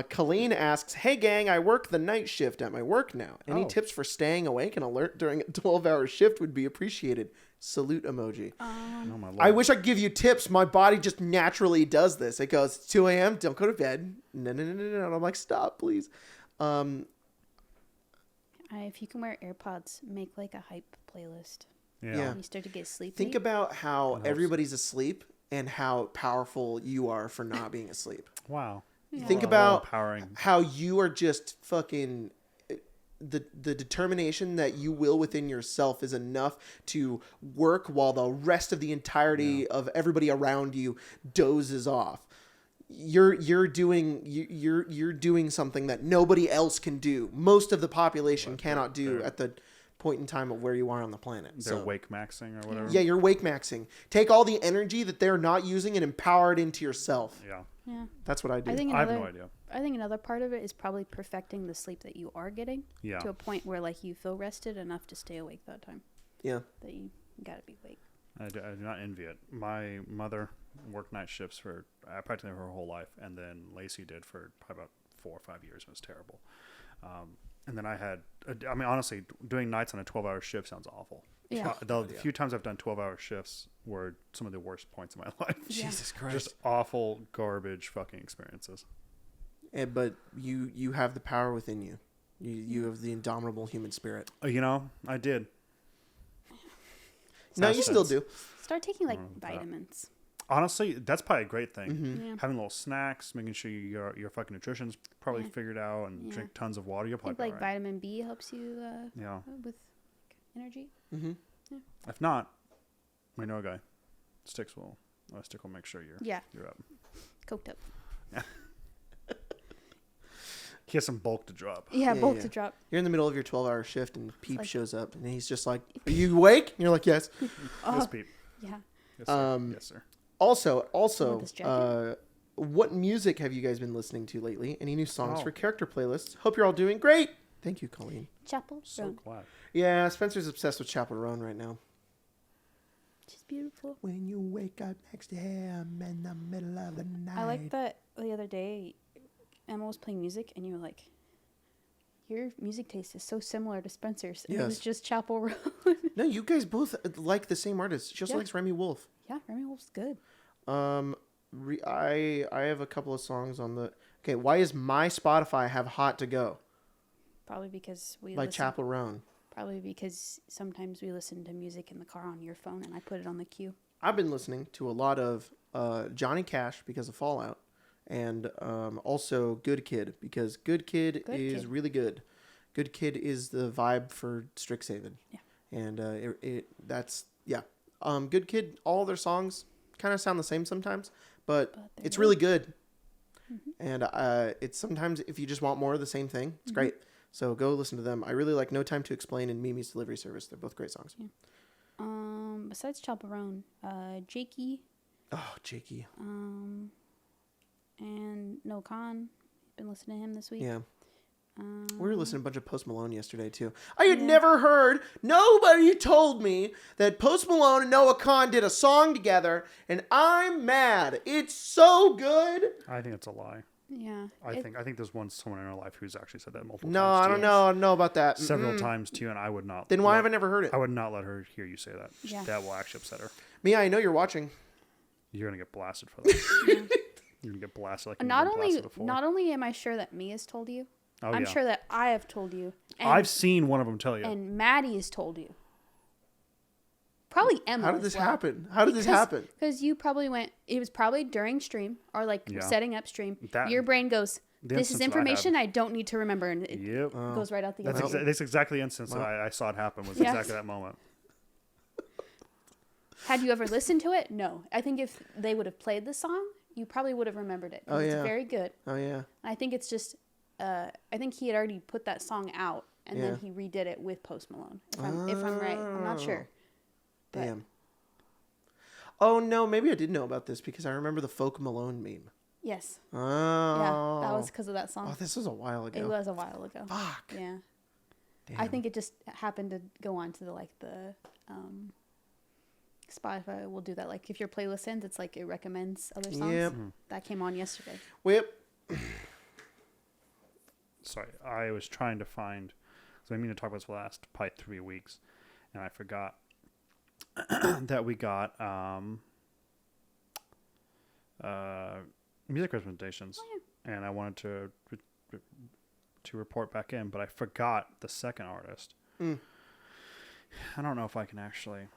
[SPEAKER 2] Colleen asks, hey gang, I work the night shift at my work now. Any
[SPEAKER 3] Oh.
[SPEAKER 2] tips for staying awake and alert during a 12-hour shift would be appreciated. Salute emoji.
[SPEAKER 3] Oh my lord.
[SPEAKER 2] I wish I could give you tips. My body just naturally does this. It goes, 2 a.m., don't go to bed. No. And I'm like, stop, please.
[SPEAKER 1] If you can wear AirPods, make like a hype playlist.
[SPEAKER 2] Yeah.
[SPEAKER 1] You start to get sleepy.
[SPEAKER 2] Think about how
[SPEAKER 3] helps.
[SPEAKER 2] everybody's asleep and how powerful you are for not being asleep.
[SPEAKER 3] Wow.
[SPEAKER 2] Think
[SPEAKER 3] Wow.
[SPEAKER 2] about
[SPEAKER 3] Empowering.
[SPEAKER 2] how you are just fucking the determination that you will within yourself is enough to work while the rest of the entirety of everybody around you dozes off. You're doing something that nobody else can do. Most of the population cannot do at the point in time of where you are on the planet.
[SPEAKER 3] They're wake maxing or whatever.
[SPEAKER 2] Yeah, you're wake maxing. Take all the energy that they're not using and empower it into yourself.
[SPEAKER 3] Yeah.
[SPEAKER 1] Yeah.
[SPEAKER 2] That's what I do.
[SPEAKER 1] I think
[SPEAKER 3] I have
[SPEAKER 1] another.
[SPEAKER 3] no idea.
[SPEAKER 1] I think another part of it is probably perfecting the sleep that you are getting
[SPEAKER 3] Yeah.
[SPEAKER 1] to a point where like you feel rested enough to stay awake that time.
[SPEAKER 2] Yeah.
[SPEAKER 1] That you gotta be awake.
[SPEAKER 3] I do not envy it. My mother worked night shifts for practically her whole life, and then Lacey did for probably about 4 or 5 years. It was terrible. And then I had, honestly, doing nights on a 12-hour shift sounds awful.
[SPEAKER 1] Yeah.
[SPEAKER 3] The few times I've done 12-hour shifts were some of the worst points of my life.
[SPEAKER 1] Yeah.
[SPEAKER 2] Jesus Christ.
[SPEAKER 3] Just awful, garbage fucking experiences.
[SPEAKER 2] But you have the power within you. You have the indomitable human spirit.
[SPEAKER 3] I did.
[SPEAKER 2] No, you still
[SPEAKER 3] Nonsense.
[SPEAKER 2] do.
[SPEAKER 1] Start taking like vitamins.
[SPEAKER 3] Honestly, that's probably a great thing.
[SPEAKER 2] Mm-hmm.
[SPEAKER 1] Yeah.
[SPEAKER 3] Having little snacks, making sure your fucking nutrition's probably figured out, and
[SPEAKER 1] Yeah.
[SPEAKER 3] drink tons of water. You'll
[SPEAKER 1] I think
[SPEAKER 3] probably
[SPEAKER 1] like
[SPEAKER 3] be all right.
[SPEAKER 1] vitamin B helps you
[SPEAKER 3] Yeah.
[SPEAKER 1] with energy.
[SPEAKER 2] Mm-hmm.
[SPEAKER 3] If not, we know a guy. Stick will make sure
[SPEAKER 1] Yeah.
[SPEAKER 3] you're up.
[SPEAKER 1] Coked up.
[SPEAKER 3] He has some bulk to drop.
[SPEAKER 1] Yeah,
[SPEAKER 2] Yeah,
[SPEAKER 1] bulk
[SPEAKER 2] yeah.
[SPEAKER 1] to drop.
[SPEAKER 2] You're in the middle of your 12-hour shift and Peep
[SPEAKER 1] like-
[SPEAKER 2] shows up and he's just like, "Are you awake?" And you're like, "Yes."
[SPEAKER 3] Yes, Pete.
[SPEAKER 1] Yeah.
[SPEAKER 3] Yes, sir. Yes, sir.
[SPEAKER 2] Also,
[SPEAKER 1] Want this jacket?
[SPEAKER 2] what music have you guys been listening to lately? Any new songs
[SPEAKER 3] Oh.
[SPEAKER 2] for character playlists? Hope you're all doing great. Thank you, Colleen.
[SPEAKER 1] Chapel
[SPEAKER 3] So
[SPEAKER 1] Roan.
[SPEAKER 3] glad.
[SPEAKER 2] Yeah, Spencer's obsessed with Chapel Roan right now.
[SPEAKER 1] She's beautiful.
[SPEAKER 2] When you wake up next to him in the middle of the night.
[SPEAKER 1] I like that the other day Emma was playing music and you were like, your music taste is so similar to Spencer's. And it was
[SPEAKER 2] Yes.
[SPEAKER 1] just Chapel Roan.
[SPEAKER 2] No, you guys both like the same artist. She also
[SPEAKER 1] Yeah.
[SPEAKER 2] likes Remy Wolf.
[SPEAKER 1] Yeah, Remy Wolf's good.
[SPEAKER 2] I have a couple of songs on the. Okay, why is my Spotify have Hot to Go
[SPEAKER 1] Probably because we
[SPEAKER 2] by
[SPEAKER 1] listen,
[SPEAKER 2] Chapel Roan?
[SPEAKER 1] Probably because sometimes we listen to music in the car on your phone and I put it on the queue.
[SPEAKER 2] I've been listening to a lot of Johnny Cash because of Fallout, and also Good Kid, because Good Kid is
[SPEAKER 1] Kid.
[SPEAKER 2] really good. Good Kid is the vibe for Strixhaven.
[SPEAKER 1] Yeah.
[SPEAKER 2] And Good Kid, all their songs kind of sound the same sometimes, but it's really good.
[SPEAKER 1] Mm-hmm.
[SPEAKER 2] And it's sometimes, if you just want more of the same thing, it's great. So go listen to them. I really like No Time to Explain and Mimi's Delivery Service. They're both great songs.
[SPEAKER 1] Yeah. Besides Chaperone, Jakey.
[SPEAKER 2] Oh, Jakey.
[SPEAKER 1] And No Khan. Been listening to him this week.
[SPEAKER 2] Yeah. We were listening to a bunch of Post Malone yesterday, too. I had never heard, nobody told me that Post Malone and Noah Khan did a song together, and I'm mad. It's so good.
[SPEAKER 3] I think it's a lie.
[SPEAKER 1] Yeah.
[SPEAKER 3] I think there's someone in our life who's actually said that multiple
[SPEAKER 2] No,
[SPEAKER 3] times.
[SPEAKER 2] I don't know. I don't know about that.
[SPEAKER 3] Several times too, and I would not.
[SPEAKER 2] Then why have I never heard it?
[SPEAKER 3] I would not let her hear you say that.
[SPEAKER 1] Yeah.
[SPEAKER 3] That will actually upset her.
[SPEAKER 2] Mia, I know you're watching.
[SPEAKER 3] You're gonna get blasted for that. You're gonna get blasted like you've
[SPEAKER 1] Not
[SPEAKER 3] been
[SPEAKER 1] only
[SPEAKER 3] blasted before.
[SPEAKER 1] not only am I sure that Mia's told you,
[SPEAKER 3] Oh,
[SPEAKER 1] I'm
[SPEAKER 3] yeah.
[SPEAKER 1] sure that I have told you. And,
[SPEAKER 3] I've seen one of them tell you.
[SPEAKER 1] and Maddie has told you. Probably Emma.
[SPEAKER 2] How did this happen? How did this happen?
[SPEAKER 1] Because you probably went. It was probably during stream or like
[SPEAKER 3] Yeah.
[SPEAKER 1] setting up stream.
[SPEAKER 3] That-
[SPEAKER 1] Your brain goes,
[SPEAKER 3] the
[SPEAKER 1] "This is
[SPEAKER 3] instance that I
[SPEAKER 1] information
[SPEAKER 3] had.
[SPEAKER 1] I don't need to remember," and it
[SPEAKER 3] Yep.
[SPEAKER 1] goes right out the
[SPEAKER 3] That's,
[SPEAKER 1] other.
[SPEAKER 3] that's exactly the instance that I saw it happen. Was
[SPEAKER 1] Yeah.
[SPEAKER 3] exactly that moment.
[SPEAKER 1] Had you ever listened to it? No. I think if they would have played the song, you probably would have remembered it. 'Cause
[SPEAKER 2] Oh,
[SPEAKER 1] it's
[SPEAKER 2] yeah.
[SPEAKER 1] very good.
[SPEAKER 2] Oh, yeah.
[SPEAKER 1] I think it's just. I think he had already put that song out, and then
[SPEAKER 2] Yeah.
[SPEAKER 1] he redid it with Post Malone. If I'm right, I'm not sure. But
[SPEAKER 2] Damn. Oh, no. Maybe I did know about this because I remember the Folk Malone meme.
[SPEAKER 1] yes,
[SPEAKER 2] Oh.
[SPEAKER 1] yeah, that was because of that song.
[SPEAKER 2] Oh, this was a while ago.
[SPEAKER 1] It was a while ago.
[SPEAKER 2] Fuck.
[SPEAKER 1] Yeah.
[SPEAKER 2] Damn.
[SPEAKER 1] I think it just happened to go on to the Spotify will do that. Like if your playlist ends, it's like it recommends other songs.
[SPEAKER 2] Yep.
[SPEAKER 1] That came on yesterday.
[SPEAKER 2] Whip.
[SPEAKER 3] Sorry, I was trying to find. So I mean to talk about this for the last probably 3 weeks, and I forgot that we got music recommendations, and I wanted to report back in, but I forgot the second artist.
[SPEAKER 2] Mm.
[SPEAKER 3] I don't know if I can actually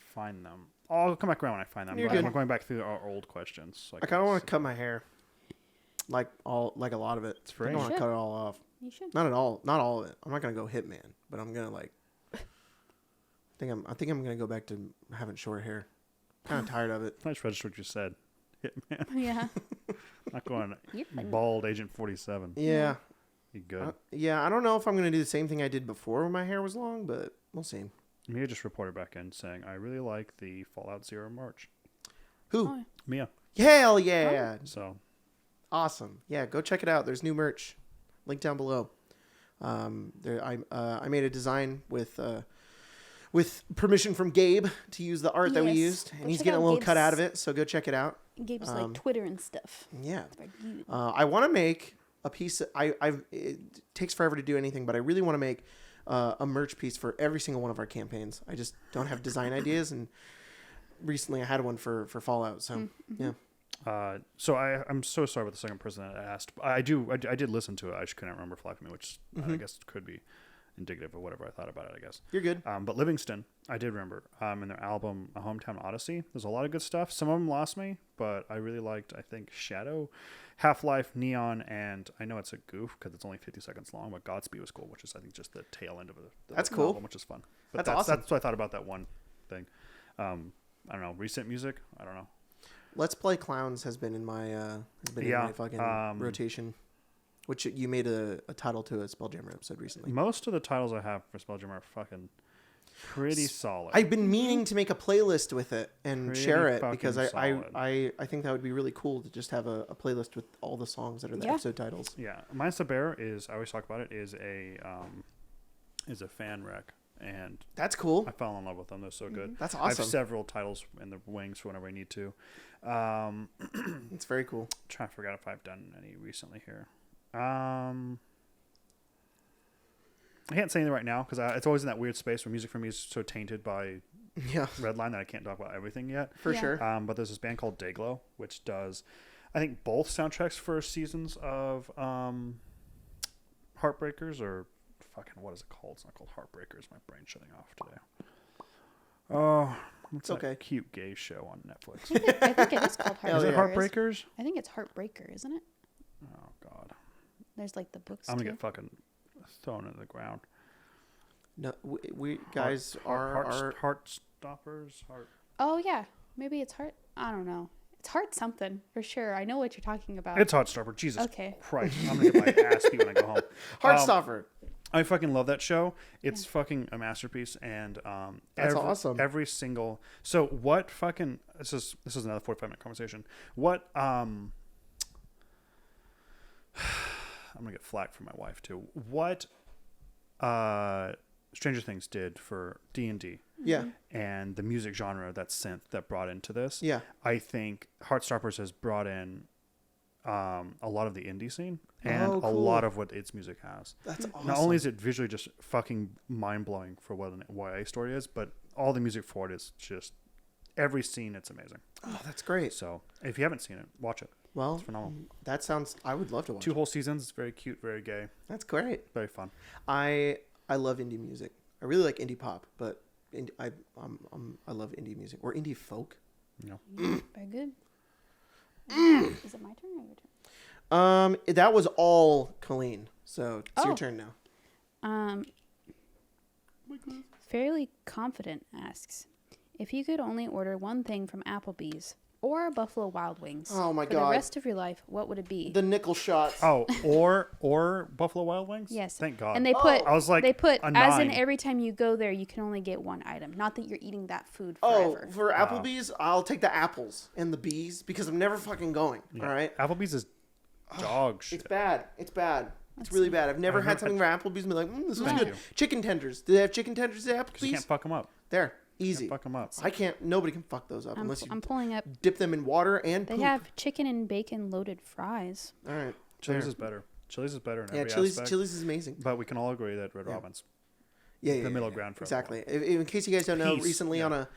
[SPEAKER 3] find them. I'll come back around when I find them.
[SPEAKER 2] You're
[SPEAKER 3] But
[SPEAKER 2] good.
[SPEAKER 3] I'm going back through our old questions. So
[SPEAKER 2] I kind of want to cut my hair. Like a lot of it.
[SPEAKER 3] It's free.
[SPEAKER 2] I don't want to
[SPEAKER 1] You should.
[SPEAKER 2] cut it all off.
[SPEAKER 1] You should.
[SPEAKER 2] Not all of it. I'm not gonna go Hitman, but I'm gonna like. I think I'm gonna go back to having short hair. Kind of tired of it.
[SPEAKER 3] I just registered what you said. Hitman.
[SPEAKER 1] Yeah.
[SPEAKER 3] Not going
[SPEAKER 1] You're fine.
[SPEAKER 3] bald Agent 47.
[SPEAKER 2] Yeah.
[SPEAKER 3] You good?
[SPEAKER 2] Yeah. I don't know if I'm gonna do the same thing I did before when my hair was long, but we'll see.
[SPEAKER 3] Mia just reported back in saying, I really like the Fallout 0 merch.
[SPEAKER 2] Who?
[SPEAKER 1] Oh,
[SPEAKER 3] Mia.
[SPEAKER 2] Hell yeah!
[SPEAKER 3] So,
[SPEAKER 2] Awesome. Yeah, go check it out. There's new merch. Link down below. I made a design with permission from Gabe to use the art that we
[SPEAKER 1] Yes.
[SPEAKER 2] used,
[SPEAKER 1] Go
[SPEAKER 2] and he's
[SPEAKER 1] check
[SPEAKER 2] getting a
[SPEAKER 1] out
[SPEAKER 2] little
[SPEAKER 1] Gabe's-
[SPEAKER 2] cut out of it. So go check it out.
[SPEAKER 1] Gabe's like Twitter and stuff.
[SPEAKER 2] Yeah.
[SPEAKER 1] It's very good.
[SPEAKER 2] I want to make a piece. It takes forever to do anything, but I really want to make a merch piece for every single one of our campaigns. I just don't have design ideas, and recently I had one for Fallout. So yeah.
[SPEAKER 3] so I'm so sorry about the second person that asked. I did listen to it. I just couldn't remember for the life of me, which I guess could be indicative of whatever I thought about it, I guess.
[SPEAKER 2] You're good.
[SPEAKER 3] But Livingston, I did remember. In their album, A Hometown Odyssey, there's a lot of good stuff. Some of them lost me, but I really liked, I think, Shadow, Half-Life, Neon, and I know it's a goof because it's only 50 seconds long, but Godspeed was cool, which is, I think, just the tail end of the
[SPEAKER 2] That's cool.
[SPEAKER 3] album, which is fun. But
[SPEAKER 2] That's awesome.
[SPEAKER 3] That's what I thought about that one thing. I don't know. Recent music? I don't know.
[SPEAKER 2] Let's Play Clowns has been in my in my fucking rotation, which you made a title to a Spelljammer episode recently.
[SPEAKER 3] Most of the titles I have for Spelljammer are fucking pretty solid.
[SPEAKER 2] I've been meaning to make a playlist with it and
[SPEAKER 3] Pretty
[SPEAKER 2] share it
[SPEAKER 3] fucking
[SPEAKER 2] because
[SPEAKER 3] solid.
[SPEAKER 2] I think that would be really cool to just have a playlist with all the songs that are the
[SPEAKER 1] Yeah.
[SPEAKER 2] episode titles.
[SPEAKER 3] Yeah, Minus the Bear is, I always talk about it, is a fan rec, and
[SPEAKER 2] That's cool.
[SPEAKER 3] I fell in love with them. They're so good.
[SPEAKER 2] That's
[SPEAKER 3] I have
[SPEAKER 2] awesome.
[SPEAKER 3] several titles in the wings for whenever I need to.
[SPEAKER 2] It's very cool.
[SPEAKER 3] Trying to figure out if I've done any recently here. I can't say anything right now because it's always in that weird space where music for me is so tainted by
[SPEAKER 2] Yeah,
[SPEAKER 3] Redline that I can't talk about everything yet.
[SPEAKER 2] for
[SPEAKER 1] Yeah.
[SPEAKER 2] sure.
[SPEAKER 3] But there's this band called Dayglow, which does, I think, both soundtracks for seasons of Heartbreakers, or fucking, what is it called? It's not called Heartbreakers. My brain's shutting off today. Oh, What's
[SPEAKER 2] It's
[SPEAKER 3] that
[SPEAKER 2] okay.
[SPEAKER 3] cute gay show on Netflix?
[SPEAKER 1] I think it is called Heartbreakers.
[SPEAKER 3] Is it Heartbreakers?
[SPEAKER 1] I think it's Heartbreaker, isn't it?
[SPEAKER 3] Oh God,
[SPEAKER 1] There's like the books
[SPEAKER 3] I'm gonna
[SPEAKER 1] too.
[SPEAKER 3] get fucking thrown into the ground.
[SPEAKER 2] No, we guys are
[SPEAKER 3] heart stoppers. Heart.
[SPEAKER 1] Oh yeah, maybe it's Heart. I don't know. It's Heart something for sure. I know what you're talking about.
[SPEAKER 3] It's Heartstopper. Jesus
[SPEAKER 1] Okay.
[SPEAKER 3] Christ, I'm gonna get my ass beat when I go home.
[SPEAKER 2] Heartstopper.
[SPEAKER 3] I fucking love that show. It's fucking a masterpiece, and
[SPEAKER 2] That's awesome.
[SPEAKER 3] Every single what fucking this is another 45-minute conversation. What I'm gonna get flack from my wife too. What Stranger Things did for D&D
[SPEAKER 2] Yeah.
[SPEAKER 3] and the music genre that synth that brought into this.
[SPEAKER 2] Yeah.
[SPEAKER 3] I think Heartstoppers has brought in a lot of the indie scene and
[SPEAKER 2] Oh,
[SPEAKER 3] a
[SPEAKER 2] cool.
[SPEAKER 3] lot of what its music has.
[SPEAKER 2] That's awesome.
[SPEAKER 3] Not only is it visually just fucking mind-blowing for what an YA story is, but all the music for it is just every scene. It's amazing.
[SPEAKER 2] Oh, that's great.
[SPEAKER 3] So if you haven't seen it, watch it.
[SPEAKER 2] Well,
[SPEAKER 3] It's phenomenal.
[SPEAKER 2] that sounds. I would love to watch.
[SPEAKER 3] 2 whole seasons. It's very cute, very gay,
[SPEAKER 2] That's great.
[SPEAKER 3] very fun.
[SPEAKER 2] I love indie music. I really like indie pop, but I love indie music or indie folk.
[SPEAKER 3] You know,
[SPEAKER 1] Very good. Is it my turn or your turn?
[SPEAKER 2] That was all Colleen. So it's your
[SPEAKER 1] Oh.
[SPEAKER 2] turn now.
[SPEAKER 1] Fairly Confident asks, if you could only order one thing from Applebee's or Buffalo Wild Wings
[SPEAKER 2] Oh my
[SPEAKER 1] for
[SPEAKER 2] God.
[SPEAKER 1] the rest of your life, what would it be?
[SPEAKER 2] The nickel shots.
[SPEAKER 3] oh, or Buffalo Wild Wings.
[SPEAKER 1] Yes.
[SPEAKER 3] Thank God.
[SPEAKER 1] And they put,
[SPEAKER 3] I was like,
[SPEAKER 1] they put,
[SPEAKER 3] a
[SPEAKER 1] as in
[SPEAKER 3] 9.
[SPEAKER 1] every time you go there, you can only get one item. Not that you're eating that food
[SPEAKER 2] Oh,
[SPEAKER 1] forever.
[SPEAKER 2] for Applebee's, I'll take the apples and the bees because I'm never fucking going.
[SPEAKER 3] Yeah.
[SPEAKER 2] All right.
[SPEAKER 3] Applebee's is dog shit.
[SPEAKER 2] It's bad. It's bad. It's really bad. I've never
[SPEAKER 3] I've
[SPEAKER 2] had
[SPEAKER 3] never
[SPEAKER 2] something from Applebee's and be like, this was
[SPEAKER 3] Thank
[SPEAKER 2] good.
[SPEAKER 3] you.
[SPEAKER 2] Chicken tenders. Do they have chicken tenders at
[SPEAKER 3] Because you
[SPEAKER 2] Applebee's?
[SPEAKER 3] can't fuck them up.
[SPEAKER 2] There. Easy.
[SPEAKER 3] Fuck them up.
[SPEAKER 2] I can't. Nobody can fuck those up unless you
[SPEAKER 1] I'm pulling up.
[SPEAKER 2] dip them in water and
[SPEAKER 1] They
[SPEAKER 2] poop.
[SPEAKER 1] have chicken and bacon loaded fries.
[SPEAKER 2] All right.
[SPEAKER 3] Chili's
[SPEAKER 2] There.
[SPEAKER 3] is better. Chili's is better in
[SPEAKER 2] Yeah,
[SPEAKER 3] every
[SPEAKER 2] Chili's
[SPEAKER 3] aspect.
[SPEAKER 2] Chili's is amazing.
[SPEAKER 3] But we can all agree that Red
[SPEAKER 2] Yeah.
[SPEAKER 3] Robin's
[SPEAKER 2] Yeah,
[SPEAKER 3] the middle ground for
[SPEAKER 2] exactly. In case you guys don't know,
[SPEAKER 3] Peace.
[SPEAKER 2] recently
[SPEAKER 3] Yeah.
[SPEAKER 2] on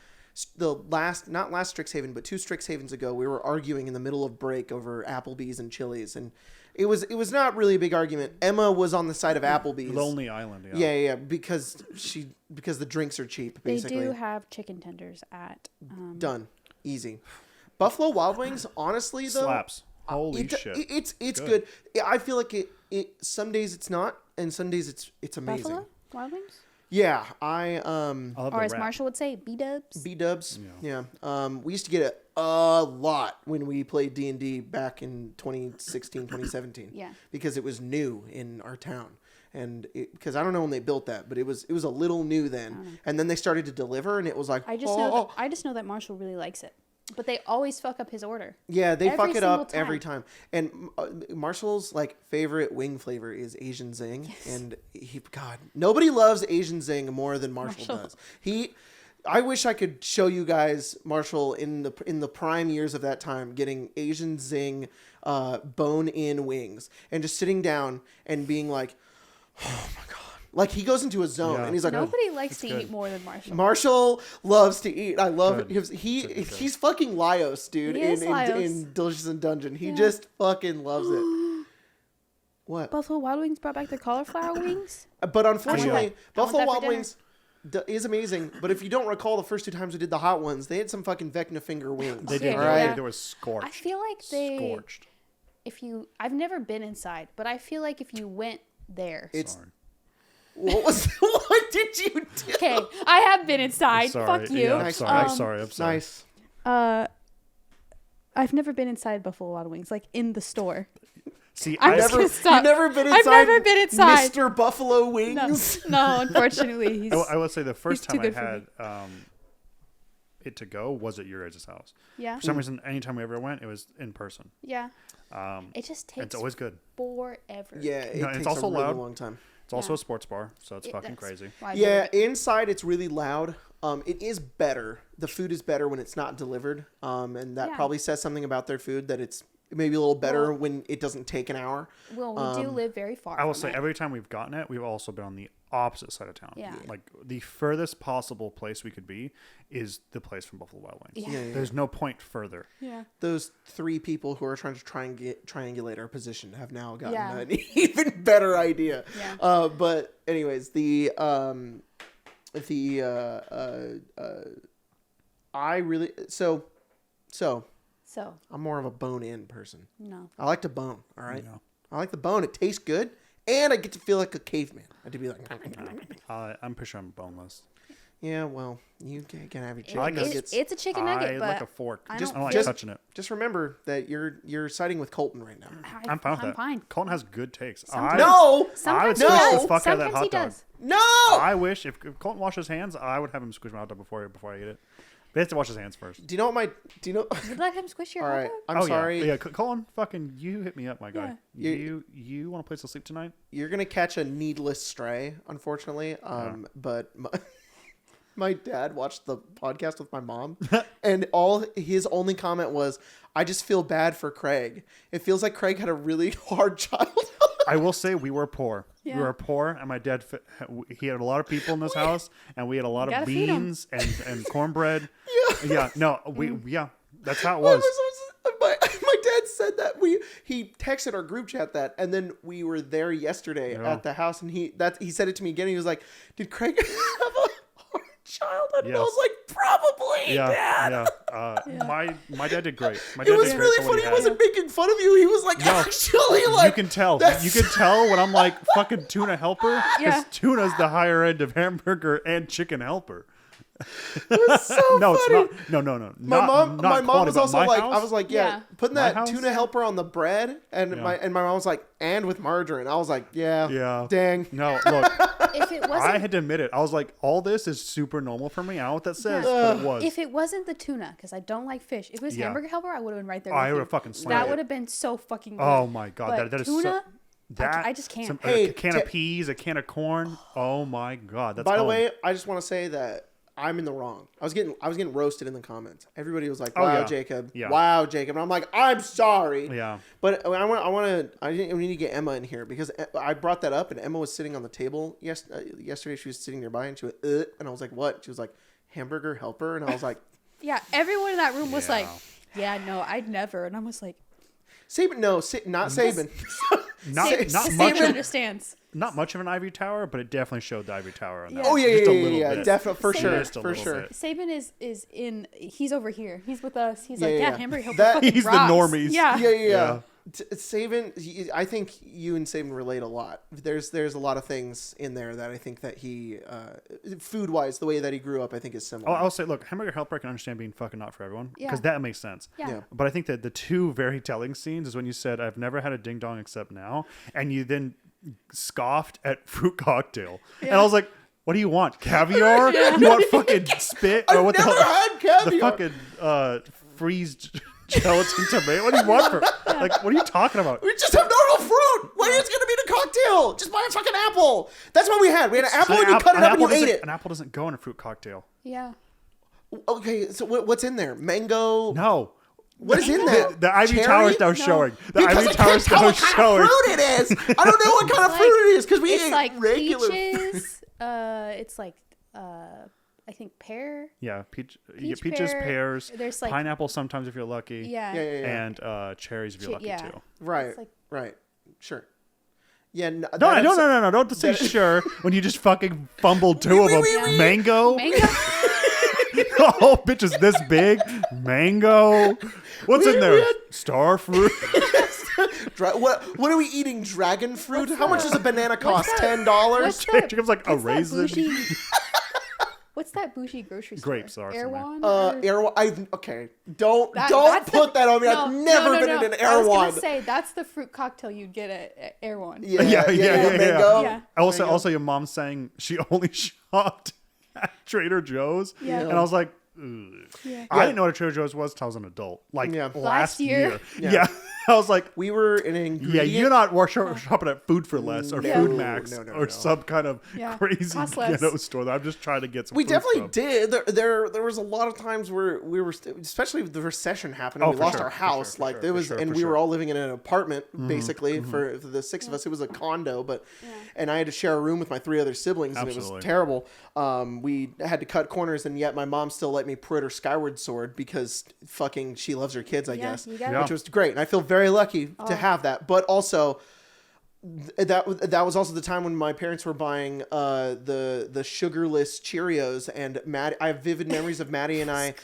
[SPEAKER 2] not last Strixhaven, but 2 Strixhavens ago, we were arguing in the middle of break over Applebee's and Chili's, and it was not really a big argument. Emma was on the side of Applebee's.
[SPEAKER 3] Lonely Island.
[SPEAKER 2] Yeah, because the drinks are cheap. Basically,
[SPEAKER 1] They do have chicken tenders at.
[SPEAKER 2] done, easy. Buffalo Wild Wings, honestly though,
[SPEAKER 3] Slaps. Holy shit.
[SPEAKER 2] It's good. I feel like it. Some days it's not, and some days it's amazing.
[SPEAKER 1] Buffalo Wild Wings?
[SPEAKER 2] Yeah,
[SPEAKER 3] I love
[SPEAKER 1] Or
[SPEAKER 3] the
[SPEAKER 1] as
[SPEAKER 3] wrap.
[SPEAKER 1] Marshall would say, B-dubs.
[SPEAKER 2] B-dubs.
[SPEAKER 3] Yeah.
[SPEAKER 2] Yeah. We used to get it a lot when we played D&D back in 2016, 2017.
[SPEAKER 1] Yeah.
[SPEAKER 2] Because it was new in our town. And because I don't know when they built that, but it was a little new then. And then they started to deliver and it was like,
[SPEAKER 1] I just know that Marshall really likes it. But they always fuck up his order.
[SPEAKER 2] yeah, they
[SPEAKER 1] Every
[SPEAKER 2] fuck it
[SPEAKER 1] single
[SPEAKER 2] up every time. And Marshall's like favorite wing flavor is Asian Zing, and nobody loves Asian Zing more than Marshall does. I wish I could show you guys Marshall in the prime years of that time getting Asian Zing bone-in wings and just sitting down and being like, oh my God. Like he goes into a zone
[SPEAKER 3] Yeah.
[SPEAKER 2] and he's like,
[SPEAKER 1] Nobody likes to
[SPEAKER 3] good.
[SPEAKER 1] eat more than Marshall.
[SPEAKER 2] Marshall loves to eat. I love
[SPEAKER 3] Good.
[SPEAKER 2] it. He's fucking Laios, dude.
[SPEAKER 1] He is Laios.
[SPEAKER 2] In Delicious in Dungeon. He
[SPEAKER 1] Yeah.
[SPEAKER 2] just fucking loves it. What?
[SPEAKER 1] Buffalo Wild Wings brought back their cauliflower wings.
[SPEAKER 2] But unfortunately,
[SPEAKER 1] that.
[SPEAKER 2] Buffalo
[SPEAKER 1] I want that for
[SPEAKER 2] Wild
[SPEAKER 1] dinner.
[SPEAKER 2] Wings is amazing. But if you don't recall, the first 2 times we did the hot ones, they had some fucking Vecna finger wings.
[SPEAKER 3] They did.
[SPEAKER 1] Yeah.
[SPEAKER 2] All right.
[SPEAKER 1] Yeah.
[SPEAKER 3] They were scorched.
[SPEAKER 1] I feel like they...
[SPEAKER 3] Scorched.
[SPEAKER 1] I've never been inside, but I feel like if you went there...
[SPEAKER 2] It's
[SPEAKER 3] Sorry.
[SPEAKER 2] what did you do?
[SPEAKER 1] Okay, I have been inside.
[SPEAKER 3] Sorry.
[SPEAKER 1] Fuck you.
[SPEAKER 3] Yeah, I'm
[SPEAKER 2] Nice.
[SPEAKER 3] sorry. I'm sorry. I'm sorry.
[SPEAKER 2] Nice.
[SPEAKER 1] I've never been inside Buffalo Wild Wings, like in the store.
[SPEAKER 3] See,
[SPEAKER 1] I'm
[SPEAKER 3] I
[SPEAKER 1] just
[SPEAKER 3] never.
[SPEAKER 1] gonna stop.
[SPEAKER 2] You've never been
[SPEAKER 1] I've
[SPEAKER 2] inside.
[SPEAKER 1] never been inside.
[SPEAKER 2] Mr. Buffalo Wings.
[SPEAKER 1] No, unfortunately, he's.
[SPEAKER 3] I will say the first
[SPEAKER 1] He's too
[SPEAKER 3] time I
[SPEAKER 1] good for
[SPEAKER 3] had it to go was at your guys' house.
[SPEAKER 1] Yeah,
[SPEAKER 3] For some reason, anytime we ever went, it was in person.
[SPEAKER 1] yeah. It just takes
[SPEAKER 3] It's always good.
[SPEAKER 1] forever.
[SPEAKER 2] Yeah, it
[SPEAKER 3] No, it's
[SPEAKER 2] takes
[SPEAKER 3] also
[SPEAKER 2] a really
[SPEAKER 3] loud.
[SPEAKER 2] long time.
[SPEAKER 3] It's also
[SPEAKER 1] Yeah.
[SPEAKER 3] a sports bar, so it's fucking
[SPEAKER 1] That's
[SPEAKER 3] crazy.
[SPEAKER 1] why I
[SPEAKER 2] Yeah,
[SPEAKER 1] love it.
[SPEAKER 2] inside it's really loud. It is better. The food is better when it's not delivered. And that
[SPEAKER 1] Yeah.
[SPEAKER 2] probably says something about their food, that it's maybe a little better
[SPEAKER 1] Well-
[SPEAKER 2] when it doesn't take an hour.
[SPEAKER 1] Well, we do live very far.
[SPEAKER 3] I will
[SPEAKER 1] from
[SPEAKER 3] say
[SPEAKER 1] it.
[SPEAKER 3] every time we've gotten it, we've also been on the opposite side of town.
[SPEAKER 1] Yeah.
[SPEAKER 3] Like the furthest possible place we could be is the place from Buffalo Wild Wings.
[SPEAKER 1] Yeah.
[SPEAKER 2] Yeah.
[SPEAKER 3] There's no point further.
[SPEAKER 1] Yeah.
[SPEAKER 2] Those 3 people who are trying to triangulate our position have now gotten
[SPEAKER 1] Yeah.
[SPEAKER 2] an even better idea.
[SPEAKER 1] Yeah.
[SPEAKER 2] But anyways, I really so
[SPEAKER 1] So
[SPEAKER 2] I'm more of a bone-in person.
[SPEAKER 1] no.
[SPEAKER 2] I like to bone. All right.
[SPEAKER 3] No.
[SPEAKER 2] I like the bone. It tastes good, and I get to feel like a caveman. I to be like.
[SPEAKER 3] I'm pretty sure I'm boneless.
[SPEAKER 2] Yeah, well, you can have your chicken
[SPEAKER 3] like
[SPEAKER 2] nuggets.
[SPEAKER 1] It's a chicken nugget,
[SPEAKER 3] I
[SPEAKER 1] but
[SPEAKER 3] like a fork.
[SPEAKER 1] I
[SPEAKER 3] I
[SPEAKER 1] don't
[SPEAKER 3] don't like
[SPEAKER 1] feel-
[SPEAKER 3] touching it.
[SPEAKER 2] Just remember that you're siding with Colton right now.
[SPEAKER 3] I'm fine with
[SPEAKER 1] I'm
[SPEAKER 3] that.
[SPEAKER 1] fine.
[SPEAKER 3] Colton has good takes.
[SPEAKER 1] Sometimes-
[SPEAKER 2] No,
[SPEAKER 1] Sometimes
[SPEAKER 3] I would
[SPEAKER 1] he
[SPEAKER 3] squish
[SPEAKER 1] does.
[SPEAKER 3] the fuck out of that
[SPEAKER 1] Sometimes
[SPEAKER 3] hot
[SPEAKER 1] he
[SPEAKER 3] dog.
[SPEAKER 1] does.
[SPEAKER 2] no.
[SPEAKER 3] I wish if Colton washed his hands, I would have him squish my hot dog before I eat it. But he has to wash his hands first.
[SPEAKER 2] Do you know what my? Do you know?
[SPEAKER 1] You let him squish your
[SPEAKER 2] All
[SPEAKER 1] hot
[SPEAKER 2] right,
[SPEAKER 1] dog?
[SPEAKER 2] I'm
[SPEAKER 3] Oh,
[SPEAKER 2] sorry.
[SPEAKER 3] Yeah, Colton, fucking, you hit me up, my guy.
[SPEAKER 1] Yeah.
[SPEAKER 3] You want a place to sleep tonight?
[SPEAKER 2] You're gonna catch a needless stray, unfortunately. But my dad watched the podcast with my mom, and his only comment was, "I just feel bad for Craig. It feels like Craig had a really hard childhood."
[SPEAKER 3] I will say we were poor.
[SPEAKER 1] Yeah.
[SPEAKER 3] We were poor, and my dad, he had a lot of people in this house, and we had a lot of
[SPEAKER 1] Gotta feed 'em.
[SPEAKER 3] beans and cornbread. Yeah, no, yeah, that's how it
[SPEAKER 2] I
[SPEAKER 3] was.
[SPEAKER 2] my dad said that he texted our group chat that, and then we were there yesterday
[SPEAKER 3] Yeah.
[SPEAKER 2] at the house, and he said it to me again. He was like, "Did Craig have a hard childhood?" And I
[SPEAKER 3] Yes.
[SPEAKER 2] was like, "Probably, Dad."
[SPEAKER 3] Yeah. My dad did great. My
[SPEAKER 2] It
[SPEAKER 3] dad
[SPEAKER 2] was
[SPEAKER 3] did great
[SPEAKER 2] really
[SPEAKER 3] for what
[SPEAKER 2] funny.
[SPEAKER 3] he
[SPEAKER 2] He
[SPEAKER 3] had.
[SPEAKER 2] wasn't making fun of you. He was like,
[SPEAKER 3] No.
[SPEAKER 2] actually, like
[SPEAKER 3] You can tell.
[SPEAKER 2] that's-
[SPEAKER 3] You can tell when I'm like fucking tuna helper. Because
[SPEAKER 1] Yeah.
[SPEAKER 3] tuna's the higher end of hamburger and chicken helper.
[SPEAKER 2] It was so
[SPEAKER 3] No,
[SPEAKER 2] funny.
[SPEAKER 3] it's not. No.
[SPEAKER 2] My mom
[SPEAKER 3] quality,
[SPEAKER 2] was
[SPEAKER 3] but
[SPEAKER 2] also
[SPEAKER 3] my
[SPEAKER 2] like,
[SPEAKER 3] house,
[SPEAKER 2] I was like, yeah,
[SPEAKER 1] Yeah.
[SPEAKER 2] putting
[SPEAKER 3] My
[SPEAKER 2] that
[SPEAKER 3] house?
[SPEAKER 2] tuna helper on the bread, and
[SPEAKER 3] Yeah.
[SPEAKER 2] my mom was like, and with margarine. I was like, yeah,
[SPEAKER 3] Yeah.
[SPEAKER 2] dang.
[SPEAKER 3] No, look,
[SPEAKER 1] If it
[SPEAKER 3] I
[SPEAKER 1] wasn't
[SPEAKER 3] had to admit it. I was like, all this is super normal for me. I don't know what that says,
[SPEAKER 1] Yeah.
[SPEAKER 3] but it was.
[SPEAKER 1] if it wasn't the tuna, because I don't like fish. If it was
[SPEAKER 3] Yeah.
[SPEAKER 1] hamburger helper, I would have been right there.
[SPEAKER 3] I
[SPEAKER 1] with
[SPEAKER 3] would've
[SPEAKER 1] you.
[SPEAKER 3] fucking slammed
[SPEAKER 1] That
[SPEAKER 3] it.
[SPEAKER 1] would have been so fucking good.
[SPEAKER 3] Oh my god,
[SPEAKER 1] But
[SPEAKER 3] that is
[SPEAKER 1] tuna,
[SPEAKER 3] so. That
[SPEAKER 1] I just can't.
[SPEAKER 2] Hey,
[SPEAKER 3] a can of peas, a can of corn. Oh my god, that's.
[SPEAKER 2] By the
[SPEAKER 3] home.
[SPEAKER 2] way, I just want to say that I'm in the wrong. I was getting roasted in the comments. Everybody was like,
[SPEAKER 3] Oh,
[SPEAKER 2] "Wow,
[SPEAKER 3] yeah.
[SPEAKER 2] Jacob!
[SPEAKER 3] Yeah.
[SPEAKER 2] Wow, Jacob!" And I'm like, "I'm sorry."
[SPEAKER 3] Yeah.
[SPEAKER 2] But we need to get Emma in here because I brought that up, and Emma was sitting on the table yesterday. She was sitting nearby, and she went, and I was like, "What?" She was like, "Hamburger helper," and I was like,
[SPEAKER 1] Yeah, everyone in that room was
[SPEAKER 3] Yeah.
[SPEAKER 1] like, "Yeah, no, I'd never." And I was like,
[SPEAKER 2] "Saban, no, not Saban."
[SPEAKER 3] Not
[SPEAKER 1] Saban
[SPEAKER 3] much.
[SPEAKER 1] understands.
[SPEAKER 3] Not much of an ivory tower, but it definitely showed the ivory tower. On that.
[SPEAKER 1] Yeah.
[SPEAKER 2] Oh yeah,
[SPEAKER 3] Just a
[SPEAKER 2] yeah,
[SPEAKER 3] little
[SPEAKER 2] yeah,
[SPEAKER 3] bit.
[SPEAKER 2] definitely for
[SPEAKER 1] Saban.
[SPEAKER 2] sure,
[SPEAKER 3] Just a
[SPEAKER 2] for
[SPEAKER 3] little
[SPEAKER 2] sure.
[SPEAKER 3] bit.
[SPEAKER 1] Saban he's over here. He's with us. He's
[SPEAKER 2] Yeah,
[SPEAKER 1] like,
[SPEAKER 2] yeah,
[SPEAKER 1] yeah,
[SPEAKER 2] yeah.
[SPEAKER 1] hamburger helper
[SPEAKER 2] That-
[SPEAKER 1] fucking
[SPEAKER 3] He's the
[SPEAKER 1] rocks.
[SPEAKER 3] normies.
[SPEAKER 1] Yeah.
[SPEAKER 2] Yeah. Saban, I think you and Saban relate a lot. There's a lot of things in there that I think that he, food wise, the way that he grew up, I think is similar.
[SPEAKER 3] Oh, I'll say, look, hamburger helper I can understand being fucking not for everyone because
[SPEAKER 1] Yeah.
[SPEAKER 3] that makes sense.
[SPEAKER 1] Yeah.
[SPEAKER 2] Yeah.
[SPEAKER 3] But I think that the two very telling scenes is when you said, "I've never had a ding dong except now," and you then scoffed at fruit cocktail, and I was like, "What do you want? Caviar? You want fucking spit or
[SPEAKER 2] I've
[SPEAKER 3] what
[SPEAKER 2] never
[SPEAKER 3] the hell?
[SPEAKER 2] had caviar.
[SPEAKER 3] The fucking freezed gelatin tomato? What do you want for? Like, what are you talking about?"
[SPEAKER 2] We just have normal fruit. What is going to be the cocktail? Just buy a fucking apple. That's what we had. We had an apple and you cut it up and you ate it.
[SPEAKER 3] An apple doesn't go in a fruit cocktail.
[SPEAKER 1] Yeah.
[SPEAKER 2] Okay, so what's in there? Mango?
[SPEAKER 3] No.
[SPEAKER 2] What is in there?
[SPEAKER 3] The ivory
[SPEAKER 2] Cherry?
[SPEAKER 3] tower is now
[SPEAKER 1] No.
[SPEAKER 3] showing. The
[SPEAKER 2] Because
[SPEAKER 3] ivory
[SPEAKER 2] I
[SPEAKER 3] tower
[SPEAKER 2] can't
[SPEAKER 3] is
[SPEAKER 2] tell
[SPEAKER 3] now
[SPEAKER 2] what kind
[SPEAKER 3] showing.
[SPEAKER 2] of fruit it is. I don't know what kind of
[SPEAKER 1] It's
[SPEAKER 2] fruit it is because we
[SPEAKER 1] It's
[SPEAKER 2] ate
[SPEAKER 1] like
[SPEAKER 2] regular.
[SPEAKER 1] peaches. It's like I think pear.
[SPEAKER 3] Yeah, you
[SPEAKER 1] Peach,
[SPEAKER 3] get peaches,
[SPEAKER 1] pear,
[SPEAKER 3] pears,
[SPEAKER 1] there's like-
[SPEAKER 3] pineapple sometimes if you're lucky,
[SPEAKER 1] Yeah.
[SPEAKER 2] Yeah.
[SPEAKER 3] and cherries if you're lucky
[SPEAKER 1] Yeah.
[SPEAKER 3] too.
[SPEAKER 2] Right.
[SPEAKER 1] It's like-
[SPEAKER 2] Right. Sure. Yeah. No.
[SPEAKER 3] No, don't say sure when you just fucking fumbled two of them.
[SPEAKER 2] wee.
[SPEAKER 3] Mango?
[SPEAKER 1] Mango.
[SPEAKER 3] Oh, bitch is this big. Mango? What's in there?
[SPEAKER 2] had-
[SPEAKER 3] Star fruit?
[SPEAKER 2] What are we eating? Dragon fruit?
[SPEAKER 1] What's
[SPEAKER 2] How much
[SPEAKER 1] that?
[SPEAKER 2] does a banana cost?
[SPEAKER 1] that?
[SPEAKER 2] $10.
[SPEAKER 1] What's that?
[SPEAKER 3] Jacob's like, a
[SPEAKER 1] what's that
[SPEAKER 3] raisin?
[SPEAKER 1] bougie- What's that bougie grocery store?
[SPEAKER 3] Grapes are somewhere.
[SPEAKER 1] Erewhon?
[SPEAKER 2] Okay. Don't
[SPEAKER 1] That's
[SPEAKER 2] put that on me. I've never been in an
[SPEAKER 1] I was
[SPEAKER 2] Erewhon.
[SPEAKER 1] gonna say that's the fruit cocktail you'd get at Erewhon.
[SPEAKER 3] Yeah.
[SPEAKER 2] Mango.
[SPEAKER 1] Yeah.
[SPEAKER 3] Also, your mom's saying she only shopped at Trader Joe's.
[SPEAKER 1] Yeah.
[SPEAKER 3] And I was like, ugh.
[SPEAKER 1] Yeah.
[SPEAKER 3] I didn't know what a Trader Joe's was until I was an adult. Like
[SPEAKER 2] Yeah.
[SPEAKER 3] last
[SPEAKER 1] Last
[SPEAKER 3] year.
[SPEAKER 1] year.
[SPEAKER 3] Yeah. I was like,
[SPEAKER 2] We were in an
[SPEAKER 3] yeah,
[SPEAKER 2] ingredient.
[SPEAKER 3] you're not shopping at Food for Less or
[SPEAKER 1] Yeah.
[SPEAKER 3] Food
[SPEAKER 2] No,
[SPEAKER 3] Max
[SPEAKER 2] no,
[SPEAKER 3] or some kind of
[SPEAKER 1] Yeah.
[SPEAKER 3] crazy
[SPEAKER 1] Cost less.
[SPEAKER 3] ghetto store. I'm just trying to get some
[SPEAKER 2] We
[SPEAKER 3] food
[SPEAKER 2] definitely
[SPEAKER 3] stuff.
[SPEAKER 2] did. There was a lot of times where we were, especially the recession happened, and
[SPEAKER 3] Oh,
[SPEAKER 2] we
[SPEAKER 3] for
[SPEAKER 2] lost
[SPEAKER 3] sure,
[SPEAKER 2] our
[SPEAKER 3] for
[SPEAKER 2] house.
[SPEAKER 3] sure, for
[SPEAKER 2] like
[SPEAKER 3] sure,
[SPEAKER 2] there
[SPEAKER 3] for
[SPEAKER 2] was,
[SPEAKER 3] sure,
[SPEAKER 2] and
[SPEAKER 3] for
[SPEAKER 2] we were
[SPEAKER 3] sure.
[SPEAKER 2] all living in an apartment basically for the six of us. It was a condo, but and I had to share a room with my three other siblings, and it
[SPEAKER 3] Absolutely.
[SPEAKER 2] was terrible. We had to cut corners, and yet my mom still let me put her Skyward Sword because fucking she loves her kids, I
[SPEAKER 1] Yeah,
[SPEAKER 2] guess,
[SPEAKER 1] you gotta-
[SPEAKER 3] Yeah.
[SPEAKER 2] which was great. And I feel very lucky to have that, but also. that was also the time when my parents were buying the sugarless Cheerios, and I have vivid memories of Maddie and I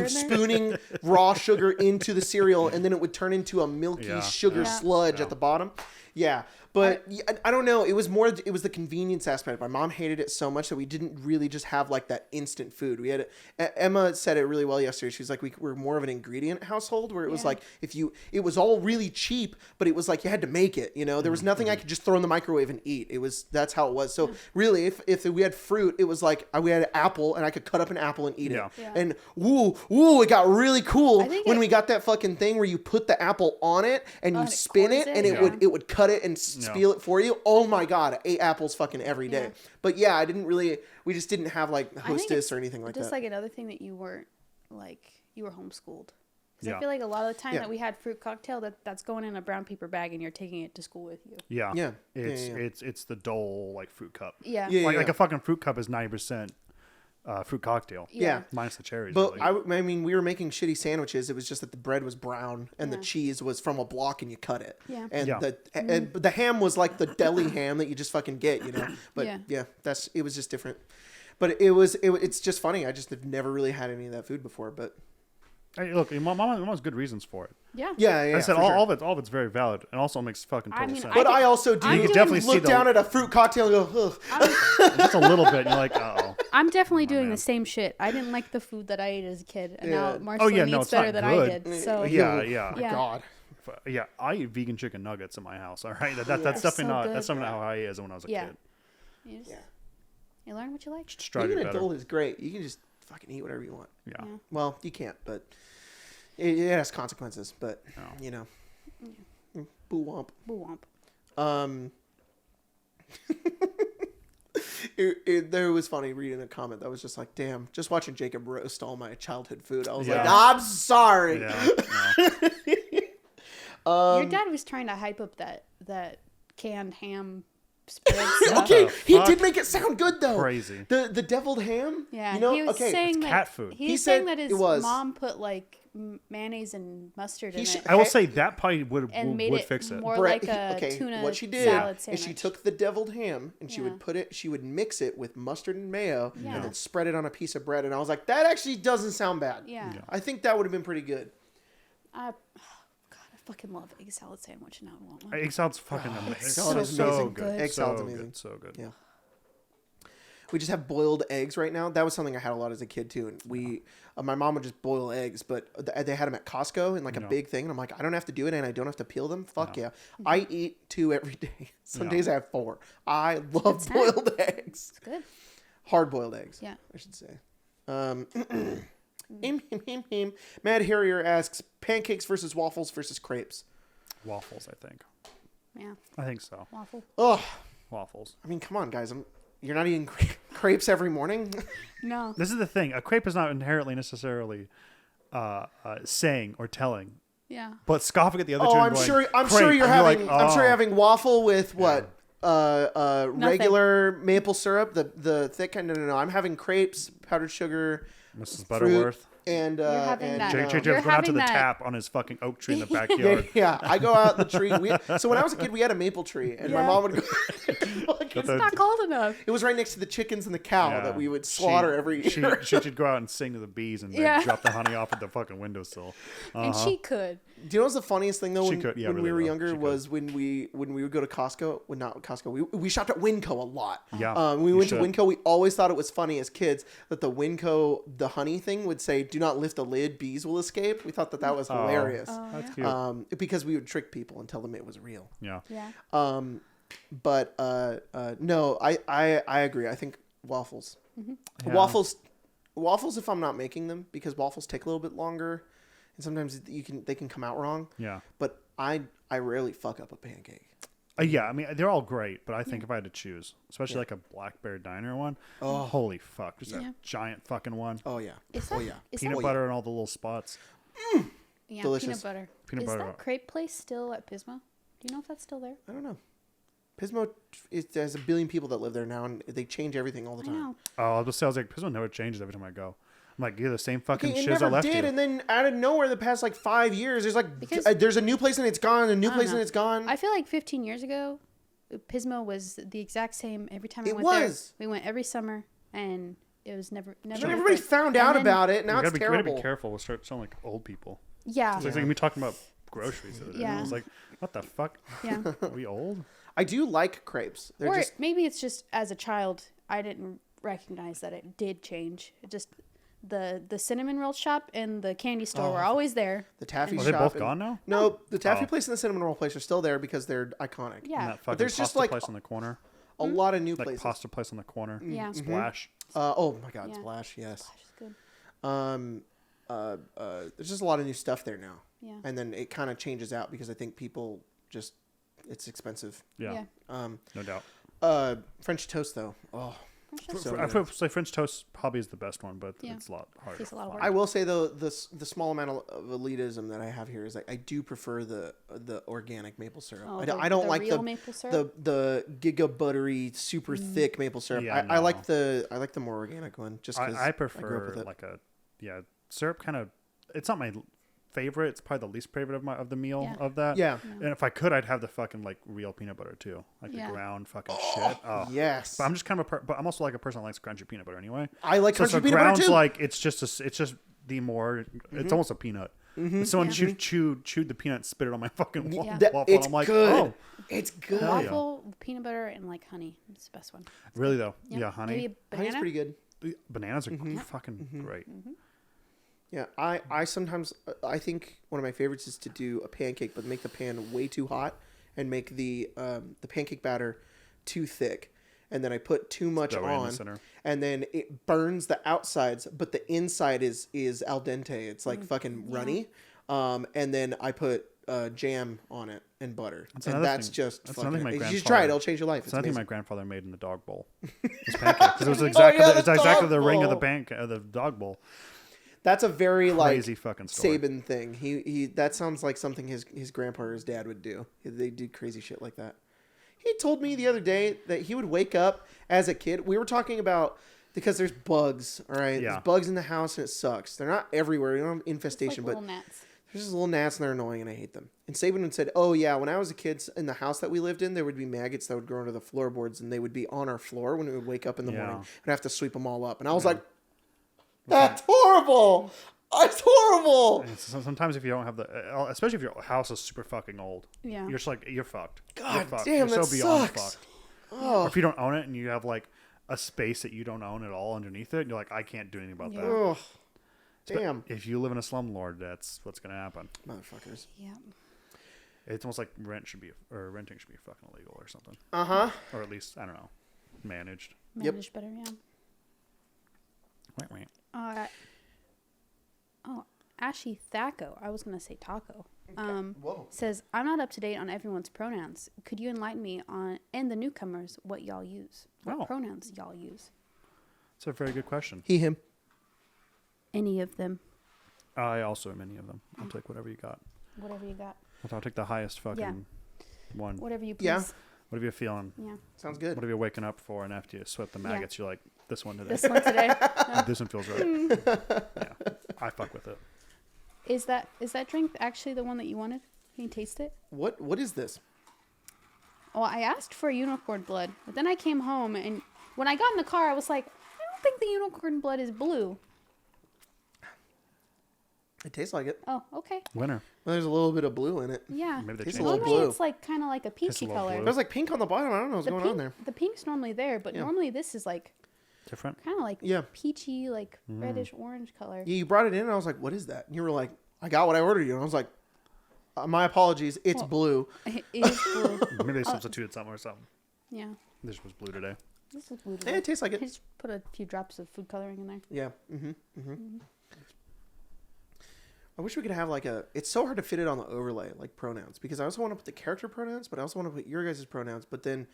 [SPEAKER 2] spooning raw sugar into the cereal, and then it would turn into a milky sugar sludge at the bottom. Yeah. But I don't know. It was the convenience aspect. My mom hated it so much that we didn't really just have like that instant food. We had Emma said it really well yesterday. She's like, we're more of an ingredient household where it was like, it was all really cheap, but it was like you had to make it, you know, there was nothing I could just throw in the microwave and eat. that's how it was. So really, if we had fruit, it was like we had an apple and I could cut up an apple and eat it. Yeah. And it got really cool when we got that fucking thing where you put the apple on it and you spin it and it would cut it and spiel it for you. Oh my god, I ate apples fucking every day. But yeah, we just didn't have like Hostess or anything like that.
[SPEAKER 1] Just like another thing that you weren't like, you were homeschooled. Because I feel like a lot of the time that we had fruit cocktail, that's going in a brown paper bag and you're taking it to school with you.
[SPEAKER 3] Yeah. It's the Dole like fruit cup.
[SPEAKER 1] Like
[SPEAKER 3] a fucking fruit cup is 90% fruit cocktail.
[SPEAKER 2] Yeah.
[SPEAKER 3] Minus the cherries.
[SPEAKER 2] But
[SPEAKER 3] really.
[SPEAKER 2] I mean, we were making shitty sandwiches. It was just that the bread was brown and the cheese was from a block and you cut it. Yeah. And the ham was like the deli ham that you just fucking get, you know. But it was just different. But it's just funny. I just have never really had any of that food before. But
[SPEAKER 3] hey, look, mom has good reasons for it.
[SPEAKER 2] Yeah.
[SPEAKER 3] I said all of it's very valid and also makes fucking total sense.
[SPEAKER 2] But I also do.
[SPEAKER 3] You can definitely
[SPEAKER 2] look down at a fruit cocktail and go, ugh.
[SPEAKER 3] Just a little bit. And you're like, uh-oh.
[SPEAKER 1] I'm definitely doing the same shit. I didn't like the food that I ate as a kid, and now Marceline eats better than I did. So
[SPEAKER 3] yeah.
[SPEAKER 2] My God.
[SPEAKER 3] Yeah, I eat vegan chicken nuggets in my house. All right, that's definitely not. That's not how I ate as when I was a kid.
[SPEAKER 1] You learn what you like.
[SPEAKER 3] Just try to
[SPEAKER 2] being
[SPEAKER 3] be
[SPEAKER 2] an
[SPEAKER 3] better.
[SPEAKER 2] adult is great. You can just fucking eat whatever you want.
[SPEAKER 3] Yeah.
[SPEAKER 2] Well, you can't, but it has consequences. But you know, boo womp.
[SPEAKER 1] Boo womp.
[SPEAKER 2] There was funny reading a comment that was just like, damn, just watching Jacob roast all my childhood food. I was like, I'm sorry.
[SPEAKER 1] Your dad was trying to hype up that canned ham spread stuff.
[SPEAKER 2] Okay, he did make it sound good though.
[SPEAKER 3] Crazy.
[SPEAKER 2] The deviled ham.
[SPEAKER 1] Yeah,
[SPEAKER 2] you know,
[SPEAKER 1] he was saying
[SPEAKER 3] cat food.
[SPEAKER 1] He was saying that his mom put like mayonnaise and mustard in it.
[SPEAKER 3] I will say that probably would fix it.
[SPEAKER 1] More like a tuna
[SPEAKER 2] what she did
[SPEAKER 1] salad sandwich.
[SPEAKER 2] is she took the deviled ham and she would mix it with mustard and mayo and then spread it on a piece of bread. And I was like, that actually doesn't sound bad.
[SPEAKER 1] Yeah.
[SPEAKER 2] I think that would have been pretty good.
[SPEAKER 1] God, I fucking love egg salad sandwich, and I want one.
[SPEAKER 3] Egg salad's fucking amazing.
[SPEAKER 2] Egg salad is so good. Egg salad's amazing.
[SPEAKER 3] So good.
[SPEAKER 2] Yeah. We just have boiled eggs right now. That was something I had a lot as a kid too. And my mom would just boil eggs, but they had them at Costco in like a big thing. And I'm like, I don't have to do it and I don't have to peel them. Fuck yeah. I eat 2 every day. Some days I have 4. I love boiled eggs.
[SPEAKER 1] It's good.
[SPEAKER 2] Hard boiled eggs.
[SPEAKER 1] Yeah.
[SPEAKER 2] I should say. Mad Harrier asks, pancakes versus waffles versus crepes.
[SPEAKER 3] Waffles, I think.
[SPEAKER 1] Yeah.
[SPEAKER 3] I think so.
[SPEAKER 1] Waffle.
[SPEAKER 2] Ugh.
[SPEAKER 3] Waffles.
[SPEAKER 2] I mean, come on, guys. You're not eating crepes every morning?
[SPEAKER 1] No.
[SPEAKER 3] This is the thing. A crepe is not inherently necessarily saying or telling.
[SPEAKER 1] Yeah.
[SPEAKER 3] But scoffing at the other two.
[SPEAKER 2] I'm sure you're having waffle with what? Regular maple syrup, the thick kind. No. I'm having crepes, powdered sugar,
[SPEAKER 3] Mrs. Butterworth.
[SPEAKER 2] And
[SPEAKER 3] JJ went out to the tap on his fucking oak tree in the backyard.
[SPEAKER 2] Yeah, I go out the tree. So when I was a kid, we had a maple tree, and my mom would go.
[SPEAKER 1] It's not cold enough.
[SPEAKER 2] It was right next to the chickens and the cow that we would slaughter every year.
[SPEAKER 3] She'd go out and sing to the bees and drop the honey off at the fucking windowsill.
[SPEAKER 1] And she could.
[SPEAKER 2] Do you know what's the funniest thing though? When we were younger, was when we would go to Costco. Well, not Costco. We shopped at Winco a lot.
[SPEAKER 3] Yeah.
[SPEAKER 2] We went to Winco. We always thought it was funny as kids that the Winco honey thing would say, "Do not lift the lid; bees will escape." We thought that was hilarious.
[SPEAKER 3] That's cute.
[SPEAKER 2] Because we would trick people and tell them it was real.
[SPEAKER 3] Yeah.
[SPEAKER 1] Yeah.
[SPEAKER 2] But no, I agree. I think waffles.
[SPEAKER 1] Mm-hmm.
[SPEAKER 3] Yeah.
[SPEAKER 2] Waffles. If I'm not making them, because waffles take a little bit longer. And sometimes they can come out wrong. Yeah. But I rarely fuck up a pancake.
[SPEAKER 3] Yeah, I mean they're all great, but I think if I had to choose, especially like a Black Bear Diner one, holy fuck, just a giant fucking one.
[SPEAKER 2] Oh yeah.
[SPEAKER 3] Peanut butter and all the little spots.
[SPEAKER 1] Yeah,
[SPEAKER 2] delicious.
[SPEAKER 1] Peanut butter. Is that crepe place still at Pismo? Do you know if that's still there?
[SPEAKER 2] I don't know. Pismo, there's a billion people that live there now, and they change everything all the time.
[SPEAKER 1] I know.
[SPEAKER 3] Oh, I was like, Pismo never changes every time I go. I'm like, you're the same fucking shiz
[SPEAKER 2] never
[SPEAKER 3] I left
[SPEAKER 2] did,
[SPEAKER 3] you.
[SPEAKER 2] and then out of nowhere, the past 5 years, there's there's a new place and it's gone, a new place and it's gone.
[SPEAKER 1] I feel like 15 years ago, Pismo was the exact same every time I
[SPEAKER 2] It
[SPEAKER 1] went
[SPEAKER 2] was.
[SPEAKER 1] there. We went every summer, and it was never.
[SPEAKER 2] But
[SPEAKER 1] different.
[SPEAKER 2] everybody found out
[SPEAKER 1] then-
[SPEAKER 2] about it. Now
[SPEAKER 3] You
[SPEAKER 2] it's
[SPEAKER 3] gotta
[SPEAKER 2] terrible.
[SPEAKER 3] be careful. We'll start sounding like old people.
[SPEAKER 1] Yeah.
[SPEAKER 3] It's like me talking about groceries.
[SPEAKER 1] Yeah.
[SPEAKER 3] I was like, what the fuck?
[SPEAKER 1] Yeah.
[SPEAKER 3] Are we old?
[SPEAKER 2] I do like crepes. They're
[SPEAKER 1] Or
[SPEAKER 2] just
[SPEAKER 1] maybe it's just as a child, I didn't recognize that it did change. It just the cinnamon roll shop and the candy store were always there.
[SPEAKER 2] the taffy
[SPEAKER 3] Are
[SPEAKER 2] shop.
[SPEAKER 3] they both
[SPEAKER 2] and-
[SPEAKER 3] gone now?
[SPEAKER 2] No, the taffy
[SPEAKER 3] Oh.
[SPEAKER 2] place and the cinnamon roll place are still there because they're iconic.
[SPEAKER 3] And
[SPEAKER 1] Yeah.
[SPEAKER 3] that fucking
[SPEAKER 2] there's
[SPEAKER 3] pasta
[SPEAKER 2] just, like,
[SPEAKER 3] place on the corner.
[SPEAKER 2] A lot of new
[SPEAKER 3] Like
[SPEAKER 2] places.
[SPEAKER 3] pasta place on the corner.
[SPEAKER 1] Yeah.
[SPEAKER 3] Splash.
[SPEAKER 2] Oh my God,
[SPEAKER 1] Yeah.
[SPEAKER 2] Splash! Yes.
[SPEAKER 1] Gosh, it's good.
[SPEAKER 2] There's just a lot of new stuff there now.
[SPEAKER 1] Yeah.
[SPEAKER 2] And then it kind of changes out because I think people just it's expensive.
[SPEAKER 3] Yeah.
[SPEAKER 1] Yeah.
[SPEAKER 3] No doubt.
[SPEAKER 2] French toast though. Oh, so
[SPEAKER 3] I
[SPEAKER 2] good.
[SPEAKER 3] would say French toast probably is the best one, but
[SPEAKER 1] Yeah.
[SPEAKER 3] it's a lot harder.
[SPEAKER 1] Takes a lot of
[SPEAKER 3] to
[SPEAKER 1] work.
[SPEAKER 3] find.
[SPEAKER 2] I will say though the small amount of elitism that I have here is I do prefer the organic maple syrup.
[SPEAKER 1] Oh,
[SPEAKER 2] I don't like
[SPEAKER 1] real maple syrup?
[SPEAKER 2] the giga buttery super thick maple syrup.
[SPEAKER 3] Yeah,
[SPEAKER 2] I like
[SPEAKER 3] no.
[SPEAKER 2] the more organic one just because
[SPEAKER 3] I
[SPEAKER 2] grew up with
[SPEAKER 3] prefer
[SPEAKER 2] it.
[SPEAKER 3] like syrup kind of. It's not my favorite. It's probably the least favorite of the meal
[SPEAKER 1] Yeah.
[SPEAKER 3] of that.
[SPEAKER 2] Yeah.
[SPEAKER 3] And if I could, I'd have the fucking like real peanut butter too, like
[SPEAKER 1] Yeah.
[SPEAKER 3] the ground fucking shit. Oh.
[SPEAKER 2] Yes.
[SPEAKER 3] But I'm just kind of but I'm also like a person that likes crunchy peanut butter anyway.
[SPEAKER 2] I like
[SPEAKER 3] So
[SPEAKER 2] crunchy peanut
[SPEAKER 3] ground's
[SPEAKER 2] butter too.
[SPEAKER 3] like it's just the more it's almost a peanut. If someone
[SPEAKER 1] Yeah.
[SPEAKER 3] chewed the peanut and spit it on my fucking
[SPEAKER 1] Yeah.
[SPEAKER 2] That-
[SPEAKER 3] waffle,
[SPEAKER 2] it's
[SPEAKER 3] I'm like,
[SPEAKER 2] good.
[SPEAKER 3] oh,
[SPEAKER 2] It's good.
[SPEAKER 3] Hell yeah.
[SPEAKER 1] Waffle with peanut butter and like honey. It's the best one.
[SPEAKER 3] really though?
[SPEAKER 1] Yep.
[SPEAKER 3] Yeah, honey.
[SPEAKER 1] Maybe a
[SPEAKER 2] Honey's
[SPEAKER 1] banana.
[SPEAKER 2] pretty good.
[SPEAKER 3] Bananas are fucking great.
[SPEAKER 2] Yeah, I sometimes I think one of my favorites is to do a pancake, but make the pan way too hot and make the pancake batter too thick, and then I put too much
[SPEAKER 3] Dough in the
[SPEAKER 2] on,
[SPEAKER 3] center.
[SPEAKER 2] and then it burns the outsides, but the inside is al dente. It's like fucking runny, and then I put jam on it and butter,
[SPEAKER 3] That's
[SPEAKER 2] and
[SPEAKER 3] another
[SPEAKER 2] that's
[SPEAKER 3] thing-
[SPEAKER 2] just
[SPEAKER 3] that's
[SPEAKER 2] fucking.
[SPEAKER 3] another thing my
[SPEAKER 2] You should try it;
[SPEAKER 3] grandfather-
[SPEAKER 2] it'll change your life. It's
[SPEAKER 3] So I think my
[SPEAKER 2] amazing.
[SPEAKER 3] grandfather made in the dog bowl. It's pancake because it was
[SPEAKER 1] Oh,
[SPEAKER 3] exactly
[SPEAKER 2] yeah,
[SPEAKER 3] it's
[SPEAKER 2] the
[SPEAKER 3] exactly
[SPEAKER 2] dog
[SPEAKER 3] the ring of the
[SPEAKER 2] bowl.
[SPEAKER 3] the dog bowl.
[SPEAKER 2] That's a very
[SPEAKER 3] Crazy
[SPEAKER 2] like
[SPEAKER 3] fucking story.
[SPEAKER 2] Saban thing. He that sounds like something his grandpa or his dad would do. They do crazy shit like that. He told me the other day that he would wake up as a kid. We were talking about because there's bugs, all right?
[SPEAKER 3] Yeah.
[SPEAKER 2] There's bugs in the house and it sucks. They're not everywhere. We don't have infestation,
[SPEAKER 1] Like
[SPEAKER 2] but
[SPEAKER 1] little gnats.
[SPEAKER 2] there's just little gnats and they're annoying and I hate them. And Saban had said, "Oh yeah, when I was a kid in the house that we lived in, there would be maggots that would grow into the floorboards and they would be on our floor when we would wake up in the
[SPEAKER 3] Yeah.
[SPEAKER 2] morning and have to sweep them all up." And I was like, "That's horrible. It's horrible."
[SPEAKER 3] And sometimes if you don't have especially if your house is super fucking old,
[SPEAKER 1] Yeah.
[SPEAKER 3] you're just like you're fucked.
[SPEAKER 2] God
[SPEAKER 3] you're fucked.
[SPEAKER 2] damn,
[SPEAKER 3] you're
[SPEAKER 2] that
[SPEAKER 3] so beyond
[SPEAKER 2] sucks.
[SPEAKER 3] fucked. Or if you don't own it and you have like a space that you don't own at all underneath it, you're like, I can't do anything about
[SPEAKER 1] Yeah.
[SPEAKER 3] that.
[SPEAKER 2] Ugh. Damn.
[SPEAKER 3] If you live in a slumlord, that's what's gonna happen.
[SPEAKER 2] Motherfuckers.
[SPEAKER 1] Yeah.
[SPEAKER 3] It's almost like renting should be fucking illegal or something,
[SPEAKER 2] Uh-huh.
[SPEAKER 3] or at least I don't know, managed.
[SPEAKER 2] Yep.
[SPEAKER 1] Managed better, yeah.
[SPEAKER 3] Wait, wait.
[SPEAKER 1] Ashy Thaco, I was gonna say taco.
[SPEAKER 2] Whoa.
[SPEAKER 1] Says, I'm not up to date on everyone's pronouns. Could you enlighten me on and the newcomers what y'all use? What
[SPEAKER 3] Oh.
[SPEAKER 1] pronouns y'all use?
[SPEAKER 3] It's a very good question.
[SPEAKER 2] He, him.
[SPEAKER 1] Any of them.
[SPEAKER 3] I also am any of them. I'll take whatever you got.
[SPEAKER 1] Whatever you got.
[SPEAKER 3] I'll take the highest fucking one.
[SPEAKER 1] Whatever you please.
[SPEAKER 2] Yeah.
[SPEAKER 3] What are you feeling?
[SPEAKER 1] Yeah.
[SPEAKER 2] Sounds good.
[SPEAKER 3] What are you waking up for? And after you sweat the maggots, you're like, this one today.
[SPEAKER 1] This one today.
[SPEAKER 3] This one feels right. Yeah, I fuck with it.
[SPEAKER 1] Is that drink actually the one that you wanted? Can you taste it?
[SPEAKER 2] What is this?
[SPEAKER 1] Well, I asked for unicorn blood, but then I came home and when I got in the car, I was like, I don't think the unicorn blood is blue.
[SPEAKER 2] It tastes like it.
[SPEAKER 1] Oh, okay.
[SPEAKER 3] Winner.
[SPEAKER 2] Well, there's a little bit of blue in it.
[SPEAKER 1] Yeah.
[SPEAKER 3] Maybe they
[SPEAKER 2] Tastes
[SPEAKER 3] changed
[SPEAKER 2] a
[SPEAKER 3] it.
[SPEAKER 2] little
[SPEAKER 1] Normally
[SPEAKER 2] blue.
[SPEAKER 1] it's like kind of like a
[SPEAKER 3] Tastes a
[SPEAKER 1] peachy
[SPEAKER 3] little
[SPEAKER 1] color.
[SPEAKER 3] blue.
[SPEAKER 2] There's like pink on the bottom. I don't know what's
[SPEAKER 1] The
[SPEAKER 2] going
[SPEAKER 1] pink,
[SPEAKER 2] on there.
[SPEAKER 1] the pink's normally there, but
[SPEAKER 2] Yeah.
[SPEAKER 1] normally this is like
[SPEAKER 3] Different.
[SPEAKER 1] kind of like
[SPEAKER 2] Yeah.
[SPEAKER 1] peachy, like reddish orange color.
[SPEAKER 2] Yeah, you brought it in and I was like, what is that? And you were like, I got what I ordered you. And I was like, my apologies. It's blue.
[SPEAKER 1] It is blue.
[SPEAKER 3] Maybe they substituted something or something.
[SPEAKER 1] Yeah.
[SPEAKER 3] This was blue today.
[SPEAKER 1] This is blue.
[SPEAKER 2] Yeah, it tastes like
[SPEAKER 1] I
[SPEAKER 2] it.
[SPEAKER 1] just put a few drops of food coloring in there.
[SPEAKER 2] Yeah. I wish we could have like it's so hard to fit it on the overlay, like pronouns, because I also want to put the character pronouns, but I also want to put your guys' pronouns, but then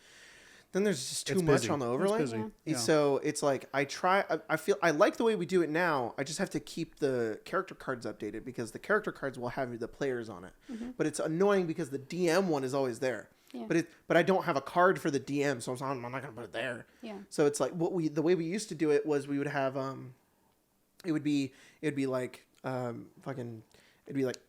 [SPEAKER 2] there's just too
[SPEAKER 3] It's
[SPEAKER 2] much
[SPEAKER 3] busy.
[SPEAKER 2] on the
[SPEAKER 3] It's
[SPEAKER 2] overlay.
[SPEAKER 3] busy. Yeah.
[SPEAKER 2] So it's like I feel I like the way we do it now. I just have to keep the character cards updated because the character cards will have the players on it. But it's annoying because the DM one is always there.
[SPEAKER 1] Yeah.
[SPEAKER 2] But I don't have a card for the DM, so I'm not gonna put it there.
[SPEAKER 1] Yeah.
[SPEAKER 2] So it's like the way we used to do it was we would have it'd be like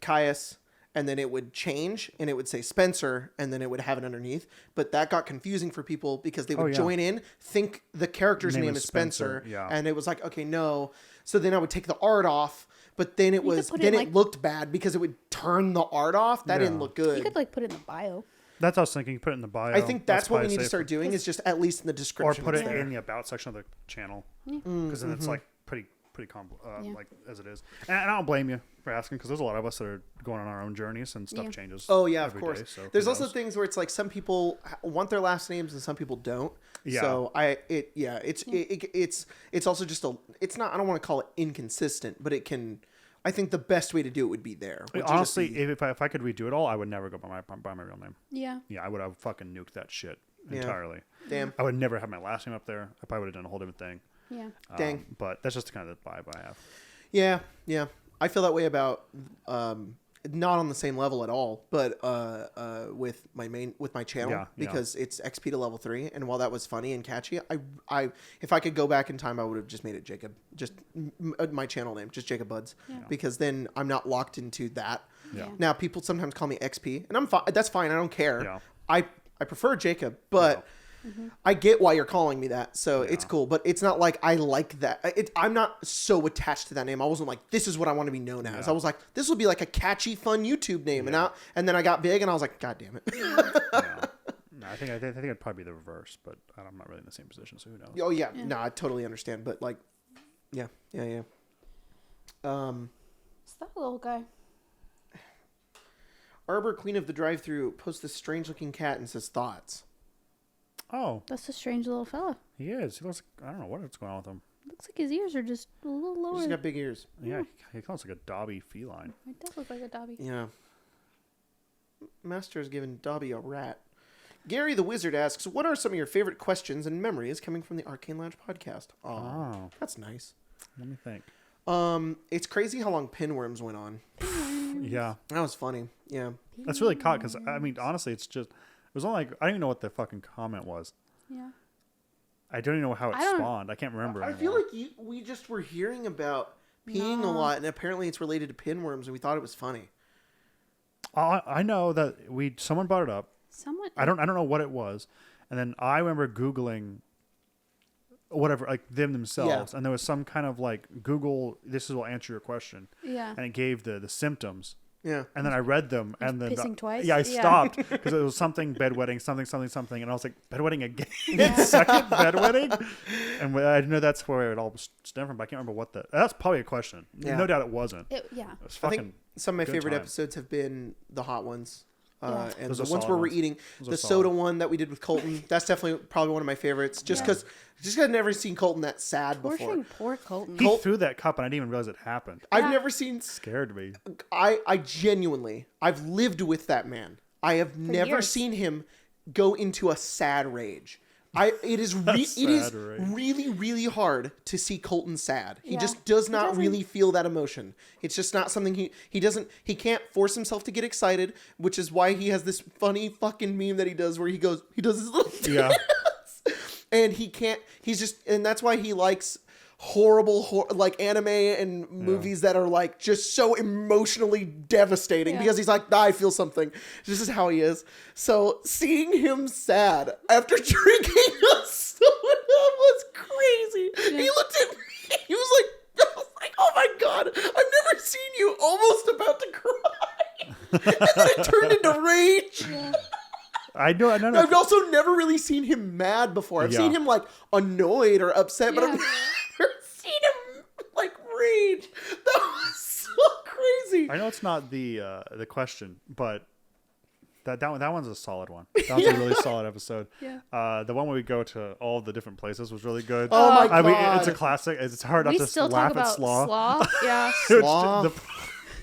[SPEAKER 2] Caius, and then it would change and it would say Spencer and then it would have it underneath. But that got confusing for people because they would join in, think the character's name is Spencer.
[SPEAKER 3] Yeah.
[SPEAKER 2] And it was like, okay, no. So then I would take the art off, but then it looked bad because it would turn the art off. That didn't look good.
[SPEAKER 1] You could like put it in the bio.
[SPEAKER 3] That's what I was thinking. Put it in the bio.
[SPEAKER 2] I think that's what we need to
[SPEAKER 3] safer.
[SPEAKER 2] start doing is just at least in the
[SPEAKER 3] Or
[SPEAKER 2] description.
[SPEAKER 3] put it
[SPEAKER 2] there.
[SPEAKER 3] in the about section of the channel. Because then it's like pretty like as it is. And I don't blame you for asking because there's a lot of us that are going on our own journeys and stuff changes.
[SPEAKER 2] Oh yeah, of
[SPEAKER 3] every
[SPEAKER 2] course.
[SPEAKER 3] day, so
[SPEAKER 2] There's
[SPEAKER 3] who
[SPEAKER 2] also
[SPEAKER 3] knows?
[SPEAKER 2] things where it's like some people want their last names and some people don't.
[SPEAKER 3] Yeah.
[SPEAKER 2] So it's also just it's not, I don't want to call it inconsistent, but it can. I think the best way to do it would be there.
[SPEAKER 3] Honestly, if I could redo it all, I would never go by my real name.
[SPEAKER 1] Yeah.
[SPEAKER 3] Yeah, I would have fucking nuked that shit entirely.
[SPEAKER 2] Damn.
[SPEAKER 3] I would never have my last name up there. I probably would have done a whole different thing.
[SPEAKER 1] Yeah.
[SPEAKER 2] Dang.
[SPEAKER 3] But that's just kind of the vibe I have.
[SPEAKER 2] Yeah, yeah. I feel that way about not on the same level at all, but with my channel because it's XP to level 3, and while that was funny and catchy, I if I could go back in time, I would have just made it Jacob, just my channel name, just Jacob Buds, because then I'm not locked into that.
[SPEAKER 3] Yeah.
[SPEAKER 2] Now people sometimes call me XP, and I'm fine. That's fine. I don't care.
[SPEAKER 3] Yeah.
[SPEAKER 2] I prefer Jacob, but. I get why you're calling me that, so it's cool. But it's not like I like that. I'm not so attached to that name. I wasn't like, this is what I want to be known as. I was like, this will be like a catchy, fun YouTube name. And then I got big, and I was like, God damn it.
[SPEAKER 3] No, I think it'd probably be the reverse, but I'm not really in the same position, so who knows?
[SPEAKER 2] Oh yeah, no, I totally understand. But like, yeah.
[SPEAKER 1] Is that little guy?
[SPEAKER 2] Arbor, Queen of the Drive-Thru, posts this strange-looking cat and says thoughts.
[SPEAKER 3] Oh,
[SPEAKER 1] That's a strange little fella.
[SPEAKER 3] he is. He looks. I don't know what's going on with him.
[SPEAKER 1] Looks like his ears are just a little lower.
[SPEAKER 2] He's got big ears.
[SPEAKER 3] Yeah, he looks like a Dobby feline.
[SPEAKER 1] It does look like a Dobby.
[SPEAKER 2] Yeah. Master has given Dobby a rat. Gary the Wizard asks, what are some of your favorite questions and memories coming from the Arcane Lounge podcast?
[SPEAKER 3] Oh.
[SPEAKER 2] That's nice.
[SPEAKER 3] Let me think.
[SPEAKER 2] It's crazy how long Pinworms went on.
[SPEAKER 3] Yeah,
[SPEAKER 2] That was funny. Yeah.
[SPEAKER 3] that's really caught because I mean, honestly, it was only like I don't even know what the fucking comment was.
[SPEAKER 1] Yeah.
[SPEAKER 3] I don't even know how it spawned. I can't remember.
[SPEAKER 2] I feel like we just were hearing about peeing a lot, and apparently it's related to pinworms, and we thought it was funny.
[SPEAKER 3] I know that someone brought it up.
[SPEAKER 1] Someone.
[SPEAKER 3] I don't know what it was, and then I remember Googling whatever, like them themselves, and there was some kind of like Google. This will answer your question.
[SPEAKER 1] Yeah.
[SPEAKER 3] And it gave the symptoms.
[SPEAKER 2] Yeah.
[SPEAKER 3] And then I read them, and then
[SPEAKER 1] pissing twice?
[SPEAKER 3] Yeah, I
[SPEAKER 1] Yeah.
[SPEAKER 3] stopped because it was something bedwetting, something, and I was like, bedwetting again, second bedwetting, and I know that's where it all stemmed from. But I can't remember what that's probably a question.
[SPEAKER 2] Yeah.
[SPEAKER 3] No doubt it wasn't.
[SPEAKER 1] Yeah.
[SPEAKER 3] It was
[SPEAKER 2] I
[SPEAKER 3] fucking.
[SPEAKER 2] think some of my
[SPEAKER 3] good
[SPEAKER 2] favorite
[SPEAKER 3] time.
[SPEAKER 2] episodes have been the hot ones.
[SPEAKER 1] Yeah.
[SPEAKER 2] And
[SPEAKER 3] Those
[SPEAKER 2] the
[SPEAKER 3] are
[SPEAKER 2] ones
[SPEAKER 3] solid
[SPEAKER 2] where we're
[SPEAKER 3] ones.
[SPEAKER 2] eating,
[SPEAKER 3] Those are
[SPEAKER 2] the
[SPEAKER 3] solid.
[SPEAKER 2] soda one that we did with Colton, that's definitely probably one of my favorites. Just because I've never seen Colton that sad before.
[SPEAKER 1] Poor Colton.
[SPEAKER 3] He threw that cup, and I didn't even realize it happened.
[SPEAKER 2] I've never seen.
[SPEAKER 3] Scared me.
[SPEAKER 2] I genuinely, I've lived with that man. I have never
[SPEAKER 1] years.
[SPEAKER 2] seen him go into a sad rage. It is really, really hard to see Colton sad. He just does not really feel that emotion. It's just not something he can't force himself to get excited, which is why he has this funny fucking meme that he does where he does his little dance. And and that's why he likes horrible like anime and movies that are like just so emotionally devastating because he's like, I feel something. This is how he is. So seeing him sad after drinking a soda was crazy. He looked at me. He was like, I was like, oh my God, I've never seen you almost about to cry. And then it turned into rage.
[SPEAKER 3] I know.
[SPEAKER 2] I've also never really seen him mad before. I've seen him like annoyed or upset, but I've never seen him like rage. That was so crazy.
[SPEAKER 3] I know it's not the question, but that one's a solid one. That was a really solid episode.
[SPEAKER 1] Yeah.
[SPEAKER 3] The one where we go to all the different places was really good.
[SPEAKER 2] Oh my God.
[SPEAKER 3] I mean, it's a classic. It's hard not
[SPEAKER 1] We
[SPEAKER 3] to
[SPEAKER 1] still
[SPEAKER 3] laugh
[SPEAKER 1] talk
[SPEAKER 3] at
[SPEAKER 1] about
[SPEAKER 3] Slaw.
[SPEAKER 1] Yeah.
[SPEAKER 2] Slaw.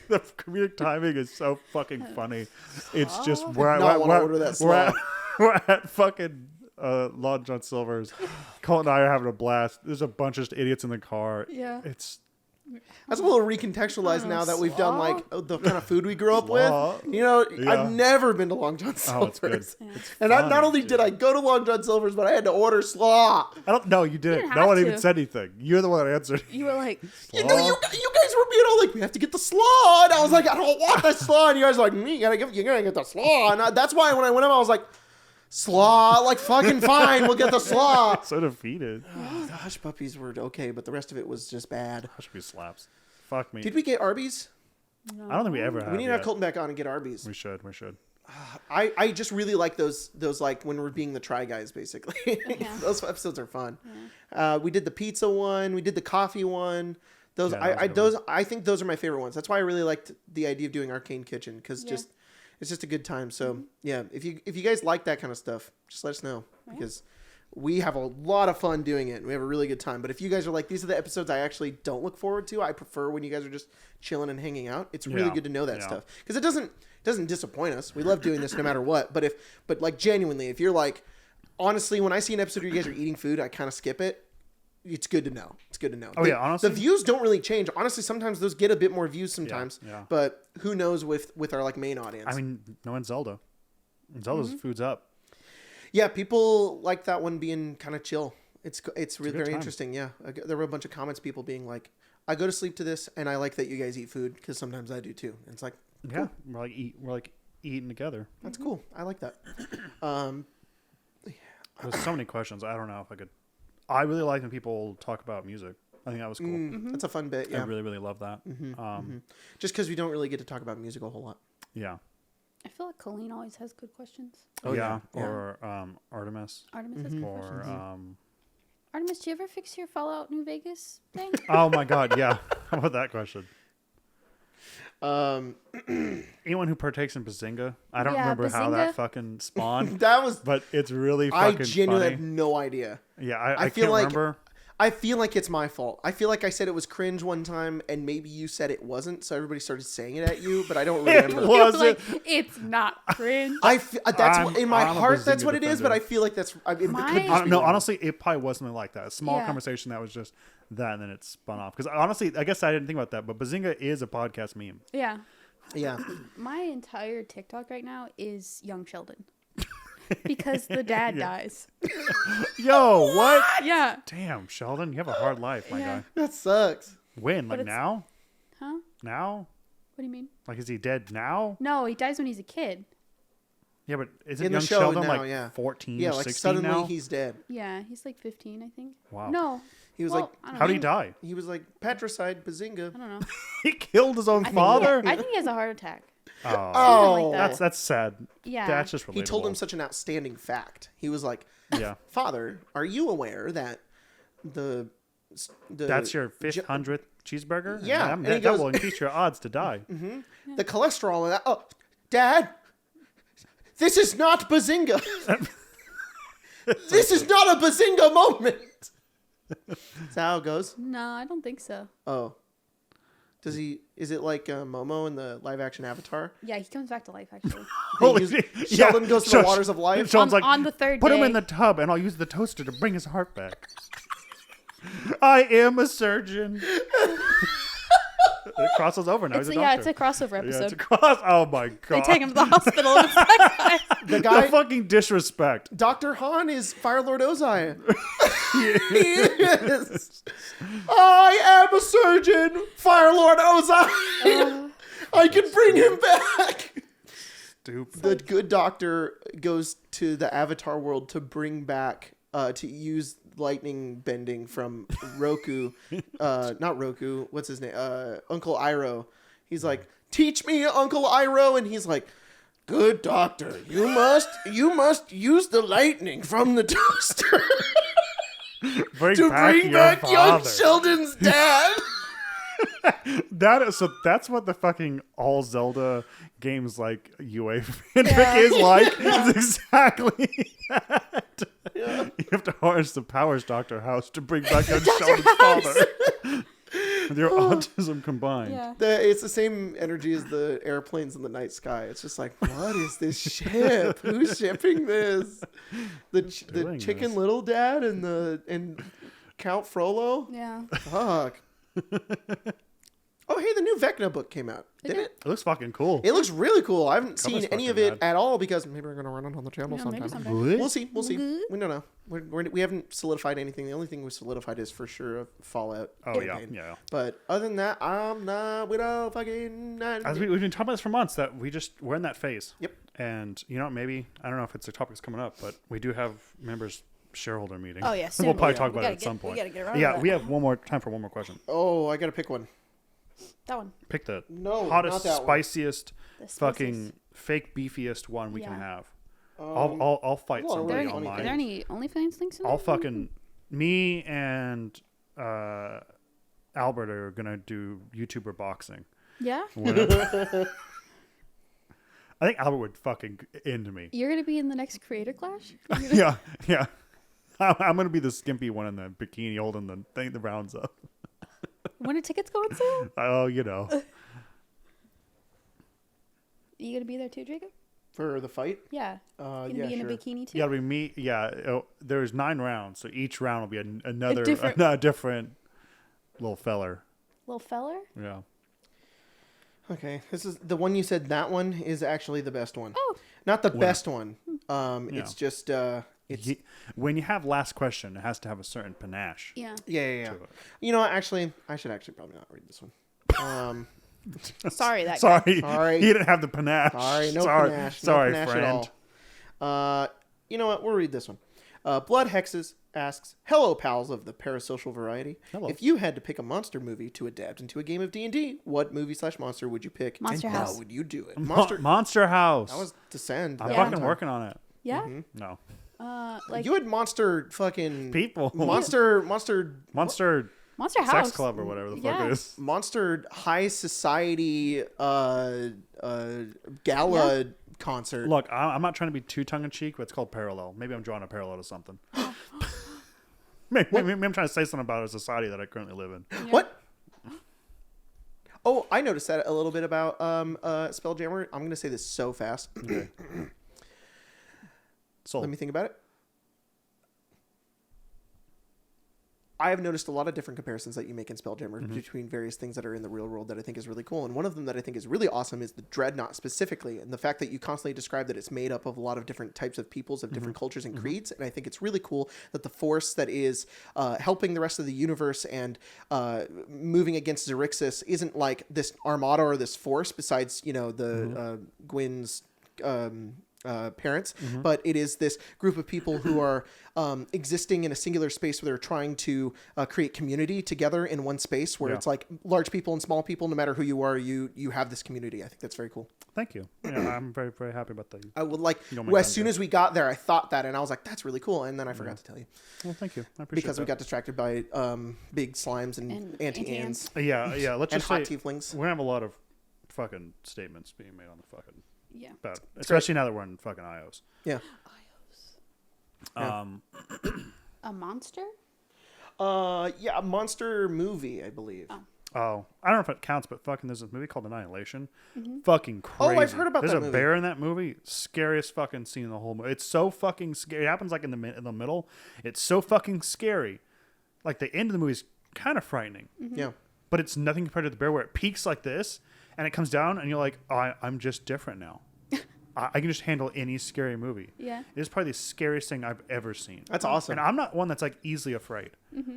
[SPEAKER 3] The comedic timing is so fucking funny. It's just
[SPEAKER 2] Not wanna order that slaw.
[SPEAKER 3] we're at fucking Long John Silver's. Colt and I are having a blast. There's a bunch of idiots in the car.
[SPEAKER 1] Yeah.
[SPEAKER 3] It's
[SPEAKER 2] That's a little recontextualized now that we've done like the kind of food we grew up
[SPEAKER 3] Slaw.
[SPEAKER 2] with. You know,
[SPEAKER 3] Yeah.
[SPEAKER 2] I've never been to Long John
[SPEAKER 3] Oh, it's good.
[SPEAKER 2] Silver's.
[SPEAKER 3] It's
[SPEAKER 2] And not
[SPEAKER 3] funny,
[SPEAKER 2] only
[SPEAKER 3] dude.
[SPEAKER 2] did I go to Long John Silver's, but I had to order slaw.
[SPEAKER 3] I don't know. You didn't.
[SPEAKER 1] didn't
[SPEAKER 3] No one
[SPEAKER 1] have
[SPEAKER 3] even
[SPEAKER 1] to.
[SPEAKER 3] said anything. You're the one that answered.
[SPEAKER 1] You were like,
[SPEAKER 2] You know, you guys were being all like, we have to get the slaw. And I was like, I don't want the slaw. And you guys were like, you're going to get the slaw. And that's why when I went up, I was like, slaw, like fucking fine, we'll get the slaw.
[SPEAKER 3] So defeated.
[SPEAKER 2] The Hush Puppies were okay, but the rest of it was just bad.
[SPEAKER 3] Hush be slaps. Fuck me.
[SPEAKER 2] Did we get Arby's?
[SPEAKER 1] no.
[SPEAKER 3] I don't think we ever have.
[SPEAKER 2] We need to have
[SPEAKER 3] yet.
[SPEAKER 2] Colton back on and get Arby's.
[SPEAKER 3] We should. We should.
[SPEAKER 2] I just really like those like when we're being the Try Guys, basically.
[SPEAKER 1] Yeah.
[SPEAKER 2] Those episodes are fun. We did the pizza one. We did the coffee one. Those
[SPEAKER 3] Yeah, that was a good
[SPEAKER 2] I think those are my favorite ones. That's why I really liked the idea of doing Arcane Kitchen because
[SPEAKER 1] Yeah.
[SPEAKER 2] it's just a good time. So yeah, if you guys like that kind of stuff, just let us know because we have a lot of fun doing it and we have a really good time. But if you guys are like, these are the episodes I actually don't look forward to, I prefer when you guys are just chilling and hanging out. It's really
[SPEAKER 3] Yeah.
[SPEAKER 2] good to know that
[SPEAKER 3] Yeah.
[SPEAKER 2] stuff because it doesn't disappoint us. We love doing this no matter what. But like genuinely, if you're like, honestly, when I see an episode where you guys are eating food, I kind of skip it. It's good to know. It's good to know.
[SPEAKER 3] Oh, yeah, honestly.
[SPEAKER 2] the views don't really change. Honestly, sometimes those get a bit more views sometimes.
[SPEAKER 3] Yeah.
[SPEAKER 2] But who knows with our like main audience?
[SPEAKER 3] I mean, no one's Zelda. Zelda's food's up.
[SPEAKER 2] yeah, people like that one being kind of chill. It's really
[SPEAKER 3] good
[SPEAKER 2] very
[SPEAKER 3] time.
[SPEAKER 2] interesting. Yeah, there were a bunch of comments, people being like, "I go to sleep to this, and I like that you guys eat food because sometimes I do too." And it's like,
[SPEAKER 3] Yeah, we're like eating together.
[SPEAKER 2] that's cool. I like that.
[SPEAKER 3] There's so many questions. I don't know if I could. I really like when people talk about music. I think that was cool.
[SPEAKER 2] That's a fun bit. Yeah,
[SPEAKER 3] I really, really love that.
[SPEAKER 2] just because we don't really get to talk about music a whole lot.
[SPEAKER 3] Yeah.
[SPEAKER 1] I feel like Colleen always has good questions.
[SPEAKER 2] Oh,
[SPEAKER 3] yeah.
[SPEAKER 2] yeah.
[SPEAKER 3] Or Artemis.
[SPEAKER 1] Artemis has good
[SPEAKER 3] Or
[SPEAKER 1] questions. Artemis, do you ever fix your Fallout New Vegas thing?
[SPEAKER 3] oh my God, yeah. How about that question? Anyone who partakes in Bazinga, I don't
[SPEAKER 1] Yeah,
[SPEAKER 3] remember how that
[SPEAKER 1] Bazinga.
[SPEAKER 3] fucking spawned,
[SPEAKER 2] That was.
[SPEAKER 3] but it's really
[SPEAKER 2] I
[SPEAKER 3] fucking
[SPEAKER 2] genuinely
[SPEAKER 3] funny.
[SPEAKER 2] have no idea.
[SPEAKER 3] Yeah,
[SPEAKER 2] I
[SPEAKER 3] I
[SPEAKER 2] feel
[SPEAKER 3] can't
[SPEAKER 2] like-
[SPEAKER 3] remember.
[SPEAKER 2] I feel like it's my fault. I feel like I said it was cringe one time, and maybe you said it wasn't, so everybody started saying it at you. But I don't remember.
[SPEAKER 3] Was
[SPEAKER 1] Like,
[SPEAKER 3] it?
[SPEAKER 1] it's not cringe.
[SPEAKER 2] In my
[SPEAKER 3] I'm a
[SPEAKER 2] heart, that's
[SPEAKER 3] Bazinga
[SPEAKER 2] what it is. But
[SPEAKER 3] defender.
[SPEAKER 2] I feel like that's. It could
[SPEAKER 1] My-
[SPEAKER 2] just be
[SPEAKER 3] No,
[SPEAKER 2] wrong.
[SPEAKER 3] honestly, it probably was something like that. A small
[SPEAKER 1] Yeah.
[SPEAKER 3] conversation that was just that, and then it spun off. Because honestly, I guess I didn't think about that, but Bazinga is a podcast meme.
[SPEAKER 1] Yeah.
[SPEAKER 2] Yeah.
[SPEAKER 1] My entire TikTok right now is young Sheldon. Because the dad dies.
[SPEAKER 3] Yo, what?
[SPEAKER 1] Yeah.
[SPEAKER 3] Damn, Sheldon, you have a hard life, my
[SPEAKER 1] Yeah.
[SPEAKER 3] guy.
[SPEAKER 2] That sucks.
[SPEAKER 3] When?
[SPEAKER 1] But
[SPEAKER 3] Like
[SPEAKER 1] it's-
[SPEAKER 3] now?
[SPEAKER 1] Huh?
[SPEAKER 3] Now?
[SPEAKER 1] What do you mean?
[SPEAKER 3] Like, is he dead now?
[SPEAKER 1] No, he dies when he's a kid.
[SPEAKER 3] Yeah, but isn't
[SPEAKER 2] In the
[SPEAKER 3] young
[SPEAKER 2] show
[SPEAKER 3] Sheldon
[SPEAKER 2] now,
[SPEAKER 3] like
[SPEAKER 2] yeah.
[SPEAKER 3] 14
[SPEAKER 2] Yeah,
[SPEAKER 3] or
[SPEAKER 2] like
[SPEAKER 3] 16
[SPEAKER 2] suddenly
[SPEAKER 3] now?
[SPEAKER 2] he's dead.
[SPEAKER 1] Yeah, he's like 15, I think.
[SPEAKER 3] Wow.
[SPEAKER 1] No.
[SPEAKER 2] He was
[SPEAKER 1] Well,
[SPEAKER 2] like,
[SPEAKER 1] I don't
[SPEAKER 3] How did he
[SPEAKER 1] know.
[SPEAKER 3] die?
[SPEAKER 2] he was like patricide, Bazinga.
[SPEAKER 1] I don't know.
[SPEAKER 3] He killed his own
[SPEAKER 1] I think
[SPEAKER 3] father?
[SPEAKER 1] I think he has a heart attack.
[SPEAKER 3] Oh,
[SPEAKER 1] Something like that.
[SPEAKER 3] that's sad.
[SPEAKER 1] Yeah.
[SPEAKER 3] That's just relatable.
[SPEAKER 2] He told him such an outstanding fact. He was like,
[SPEAKER 3] Yeah.
[SPEAKER 2] "Father, are you aware that the
[SPEAKER 3] That's your 500th cheeseburger?
[SPEAKER 2] Yeah,
[SPEAKER 3] And
[SPEAKER 2] and he
[SPEAKER 3] that
[SPEAKER 2] goes-
[SPEAKER 3] will increase your odds to die.
[SPEAKER 2] the cholesterol and that? Oh, Dad, this is not Bazinga. This is not a Bazinga moment." Is that how it goes?
[SPEAKER 1] No, I don't think so.
[SPEAKER 2] Oh. Does he? Is it like Momo in the live action Avatar?
[SPEAKER 1] Yeah, he comes back to life actually.
[SPEAKER 3] Holy
[SPEAKER 2] They use-
[SPEAKER 3] shit.
[SPEAKER 2] Sheldon goes to the waters of life.
[SPEAKER 3] Sheldon's
[SPEAKER 1] On the third
[SPEAKER 3] put him
[SPEAKER 1] day."
[SPEAKER 3] in the tub and I'll use the toaster to bring his heart back. I am a surgeon. It crosses over now. He's a doctor.
[SPEAKER 1] Yeah, it's a crossover
[SPEAKER 3] Yeah,
[SPEAKER 1] episode.
[SPEAKER 3] it's a cross. Oh my god.
[SPEAKER 1] They take him to the hospital. And it's that guy.
[SPEAKER 2] The
[SPEAKER 3] The
[SPEAKER 2] guy,
[SPEAKER 3] fucking disrespect.
[SPEAKER 2] Dr. Han, is Fire Lord Ozai. He is. I am a surgeon, Fire Lord Ozai. I can bring him back.
[SPEAKER 3] Stupid.
[SPEAKER 2] The good doctor goes to the Avatar world to bring back, to use lightning bending from Roku. Not Roku. What's his name? Uncle Iroh. He's like, "Teach me, Uncle Iroh," and he's like, "Good doctor, you must use the lightning from the toaster to bring back young
[SPEAKER 3] father.
[SPEAKER 2] Sheldon's dad."
[SPEAKER 3] That's what the fucking all Zelda games like UA fanfic
[SPEAKER 1] Yeah.
[SPEAKER 3] is like. It's exactly that. You have to harness the powers Dr. House to bring back young Sheldon's father. With your autism combined.
[SPEAKER 1] Yeah.
[SPEAKER 2] It's the same energy as the airplanes in the night sky. It's just like, what is this ship? Who's shipping this? The
[SPEAKER 3] doing
[SPEAKER 2] Chicken
[SPEAKER 3] this?
[SPEAKER 2] Little Dad and Count Frollo?
[SPEAKER 1] Yeah.
[SPEAKER 2] Fuck. Oh, hey, the new Vecna book came out. Did it?
[SPEAKER 3] It looks fucking cool.
[SPEAKER 2] It looks really cool. I haven't
[SPEAKER 3] Cover's
[SPEAKER 2] seen any of
[SPEAKER 3] fucking
[SPEAKER 2] it
[SPEAKER 3] rad.
[SPEAKER 2] at all because maybe we're going to run it on the channel
[SPEAKER 1] Yeah, maybe
[SPEAKER 2] sometime.
[SPEAKER 1] sometime.
[SPEAKER 2] We'll see. We'll see. We don't know. We haven't solidified anything. The only thing we solidified is for sure a Fallout.
[SPEAKER 3] Oh,
[SPEAKER 2] campaign.
[SPEAKER 3] yeah.
[SPEAKER 2] But other than that, I'm not. We don't fucking.
[SPEAKER 3] As we've been talking about this for months, that we're in that phase.
[SPEAKER 2] Yep.
[SPEAKER 3] And, maybe, I don't know if it's a topic that's coming up, but we do have members' shareholder meeting.
[SPEAKER 1] Oh, yeah, soon.
[SPEAKER 3] We'll probably
[SPEAKER 1] Yeah.
[SPEAKER 3] talk
[SPEAKER 1] We
[SPEAKER 3] about
[SPEAKER 1] gotta
[SPEAKER 3] it at some point.
[SPEAKER 1] We gotta get around
[SPEAKER 3] Yeah,
[SPEAKER 1] to
[SPEAKER 3] we
[SPEAKER 1] that.
[SPEAKER 3] have one more time for one more question.
[SPEAKER 2] Oh, I got to pick one.
[SPEAKER 1] That one.
[SPEAKER 3] Pick the
[SPEAKER 2] No,
[SPEAKER 3] hottest,
[SPEAKER 2] not that one.
[SPEAKER 3] spiciest,
[SPEAKER 1] The
[SPEAKER 3] fucking fake beefiest one we can
[SPEAKER 1] Yeah.
[SPEAKER 3] have. I'll fight
[SPEAKER 2] well,
[SPEAKER 3] somebody
[SPEAKER 1] Are
[SPEAKER 3] online.
[SPEAKER 1] there any OnlyFans links in
[SPEAKER 3] I'll
[SPEAKER 1] there?
[SPEAKER 3] fucking me and Albert are gonna do YouTuber boxing.
[SPEAKER 1] Yeah?
[SPEAKER 3] Whatever. I think Albert would fucking end me.
[SPEAKER 1] You're going to be in the next Creator Clash?
[SPEAKER 3] Yeah. I'm gonna be the skimpy one in the bikini holding the rounds up.
[SPEAKER 1] When are tickets going sale?
[SPEAKER 3] Oh,
[SPEAKER 1] You going to be there too, Jacob?
[SPEAKER 2] For the fight?
[SPEAKER 1] Yeah.
[SPEAKER 2] Yeah,
[SPEAKER 1] Gonna be in
[SPEAKER 2] sure.
[SPEAKER 1] a bikini too?
[SPEAKER 3] Yeah, it'll be me. Yeah, there's 9 rounds, so each round will be another
[SPEAKER 1] different-
[SPEAKER 3] different little feller.
[SPEAKER 1] Little feller?
[SPEAKER 3] Yeah.
[SPEAKER 2] Okay, this is the one you said. That one is actually the best one.
[SPEAKER 1] Oh.
[SPEAKER 2] Not the
[SPEAKER 3] Well,
[SPEAKER 2] best one.
[SPEAKER 3] Yeah.
[SPEAKER 2] It's just it's
[SPEAKER 3] When you have last question, it has to have a certain panache.
[SPEAKER 1] Yeah.
[SPEAKER 2] yeah.
[SPEAKER 3] to it.
[SPEAKER 2] You know, actually, I should actually probably not read this one.
[SPEAKER 1] Sorry, that guy.
[SPEAKER 3] Sorry,
[SPEAKER 2] Sorry.
[SPEAKER 3] he didn't have the panache.
[SPEAKER 2] Sorry, no
[SPEAKER 3] sorry,
[SPEAKER 2] panache.
[SPEAKER 3] sorry,
[SPEAKER 2] no panache
[SPEAKER 3] friend.
[SPEAKER 2] at all. You know what? We'll read this one. Blood Hexes asks, "Hello, pals of the parasocial variety.
[SPEAKER 3] Hello.
[SPEAKER 2] If you had to pick a monster movie to adapt into a game of D&D, what movie/monster would you pick?
[SPEAKER 1] Monster
[SPEAKER 2] and
[SPEAKER 1] House.
[SPEAKER 2] How would you do it?
[SPEAKER 3] Monster House.
[SPEAKER 2] That was Descend.
[SPEAKER 3] I'm
[SPEAKER 2] that
[SPEAKER 3] fucking
[SPEAKER 2] time.
[SPEAKER 3] working on it.
[SPEAKER 1] Yeah?
[SPEAKER 2] Mm-hmm.
[SPEAKER 3] No,
[SPEAKER 1] Like
[SPEAKER 2] You had monster fucking
[SPEAKER 3] people.
[SPEAKER 2] monster
[SPEAKER 3] Monster
[SPEAKER 1] Monster House.
[SPEAKER 3] Sex Club or whatever the fuck
[SPEAKER 1] Yeah.
[SPEAKER 3] it is.
[SPEAKER 2] monster high society gala concert.
[SPEAKER 3] Look, I'm not trying to be too tongue in cheek, but it's called parallel. Maybe I'm drawing a parallel to something. maybe I'm trying to say something about a society that I currently live in.
[SPEAKER 1] Yeah.
[SPEAKER 2] What? Oh, I noticed that a little bit about Spelljammer. I'm gonna say this so fast.
[SPEAKER 3] Okay. So
[SPEAKER 2] Let me think about it. I have noticed a lot of different comparisons that you make in Spelljammer between various things that are in the real world that I think is really cool. And one of them that I think is really awesome is the Dreadnought specifically. And the fact that you constantly describe that it's made up of a lot of different types of peoples of different cultures and creeds. And I think it's really cool that the force that is helping the rest of the universe and moving against Xerxes isn't like this armada or this force besides, the Gwyn's... parents, but it is this group of people who are existing in a singular space where they're trying to create community together in one space where it's like large people and small people, no matter who you are, you have this community. I think that's very cool.
[SPEAKER 3] thank you. Yeah, I'm very, very happy about that.
[SPEAKER 2] I would like,
[SPEAKER 3] don't mind
[SPEAKER 2] as soon as we got there, I thought that, and I was like, that's really cool. And then I forgot to tell you
[SPEAKER 3] Well, thank you. I appreciate
[SPEAKER 2] because we got distracted by big slimes and
[SPEAKER 1] And
[SPEAKER 2] anti-ants
[SPEAKER 3] Yeah. Let's
[SPEAKER 2] and
[SPEAKER 3] just
[SPEAKER 2] hot
[SPEAKER 3] say
[SPEAKER 2] tieflings.
[SPEAKER 3] we're gonna have a lot of fucking statements being made on the fucking
[SPEAKER 1] Yeah.
[SPEAKER 3] about, especially now that we're in fucking iOS.
[SPEAKER 2] Yeah.
[SPEAKER 3] Um,
[SPEAKER 1] A monster?
[SPEAKER 2] Yeah, a monster movie, I believe.
[SPEAKER 3] Oh, I don't know if it counts, but fucking there's a movie called Annihilation. Fucking crazy.
[SPEAKER 2] Oh, I've heard about
[SPEAKER 3] there's
[SPEAKER 2] that
[SPEAKER 3] a
[SPEAKER 2] movie.
[SPEAKER 3] bear in that movie. Scariest fucking scene in the whole movie. It's so fucking scary. It happens like in the middle. It's so fucking scary. Like the end of the movie is kind of frightening,
[SPEAKER 2] Yeah.
[SPEAKER 3] but it's nothing compared to the bear where it peaks like this and it comes down and you're like, oh, I'm just different now. I can just handle any scary movie.
[SPEAKER 1] Yeah.
[SPEAKER 3] It is probably the scariest thing I've ever seen.
[SPEAKER 2] That's awesome.
[SPEAKER 3] And I'm not one that's like easily afraid.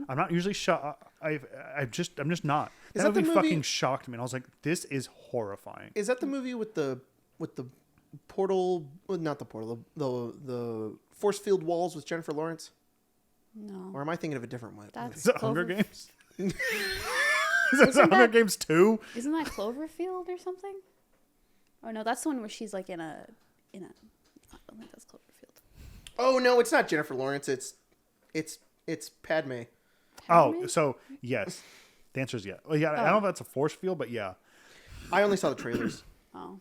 [SPEAKER 3] I'm not usually shocked. I'm just not.
[SPEAKER 2] Is
[SPEAKER 3] That
[SPEAKER 2] that the
[SPEAKER 3] movie
[SPEAKER 2] movie-
[SPEAKER 3] fucking shocked me, and I was like, "This is horrifying."
[SPEAKER 2] Is that the movie with the portal? Well, not the portal. The force field walls with Jennifer Lawrence,
[SPEAKER 1] No.
[SPEAKER 2] or am I thinking of a different one?
[SPEAKER 1] That's
[SPEAKER 3] Is that Hunger
[SPEAKER 1] Clover-
[SPEAKER 3] Games? Is that
[SPEAKER 1] Isn't
[SPEAKER 3] Hunger
[SPEAKER 1] that-
[SPEAKER 3] Games 2?
[SPEAKER 1] Isn't that Cloverfield or something? Oh no, that's the one where she's like in a. I don't think that's Cloverfield.
[SPEAKER 2] Oh no, it's not Jennifer Lawrence. It's Padme.
[SPEAKER 3] Oh, so yes. The answer is yeah. Well, yeah, I don't know if that's a force field, but yeah.
[SPEAKER 2] I only saw the trailers.
[SPEAKER 1] Oh.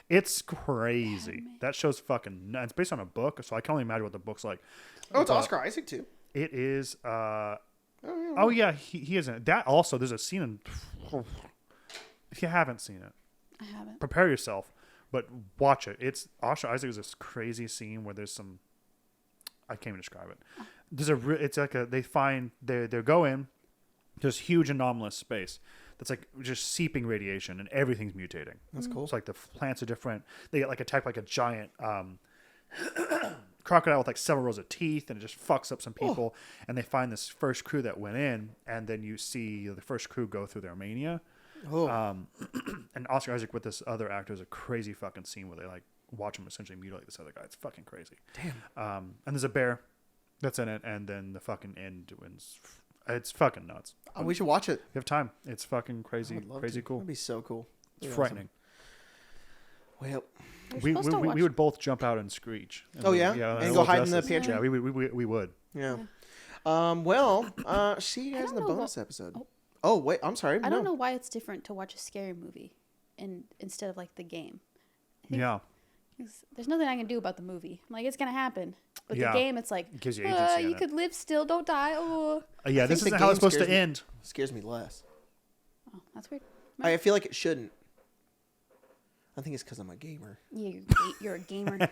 [SPEAKER 3] It's crazy. That show's fucking nuts. It's based on a book, so I can only imagine what the book's like.
[SPEAKER 2] Oh, it's Oscar Isaac too.
[SPEAKER 3] It is.
[SPEAKER 2] yeah.
[SPEAKER 3] Oh yeah, he is in it. That also. There's a scene in. If you haven't seen it,
[SPEAKER 1] I haven't.
[SPEAKER 3] prepare yourself, but watch it. It's Oscar Isaac is this crazy scene where there's some. I can't even describe it. There's it's like they go in, Just huge anomalous space that's like just seeping radiation and everything's mutating.
[SPEAKER 2] That's cool.
[SPEAKER 3] It's like the plants are different. They get like attacked like a giant crocodile with like several rows of teeth, and it just fucks up some people. And they find this first crew that went in, and then you see the first crew go through their mania. And Oscar Isaac with this other actor is a crazy fucking scene where they like watch him essentially mutilate this other guy. It's fucking crazy.
[SPEAKER 2] Damn.
[SPEAKER 3] And there's a bear that's in it, and then the fucking end wins. It's fucking nuts.
[SPEAKER 2] Oh, we should watch it.
[SPEAKER 3] If you have time. It's fucking crazy, crazy cool.
[SPEAKER 2] That'd be so cool.
[SPEAKER 3] It's frightening.
[SPEAKER 2] Well,
[SPEAKER 3] we would both jump out and screech. And
[SPEAKER 2] and go hide in the pantry.
[SPEAKER 3] Yeah, we would.
[SPEAKER 2] Yeah. See you guys in the bonus episode. Oh wait, I'm sorry.
[SPEAKER 1] I don't know why it's different to watch a scary movie instead of like the game.
[SPEAKER 3] Yeah.
[SPEAKER 1] There's nothing I can do about the movie. I'm like, it's gonna happen. But the game, it's like,
[SPEAKER 3] it gives you agency
[SPEAKER 1] you could live still, don't die. Oh.
[SPEAKER 3] Yeah, this isn't how it's supposed to end.
[SPEAKER 2] Scares me less.
[SPEAKER 1] Oh, that's weird.
[SPEAKER 2] I feel like it shouldn't. I think it's because I'm a gamer.
[SPEAKER 1] Yeah, you're a gamer.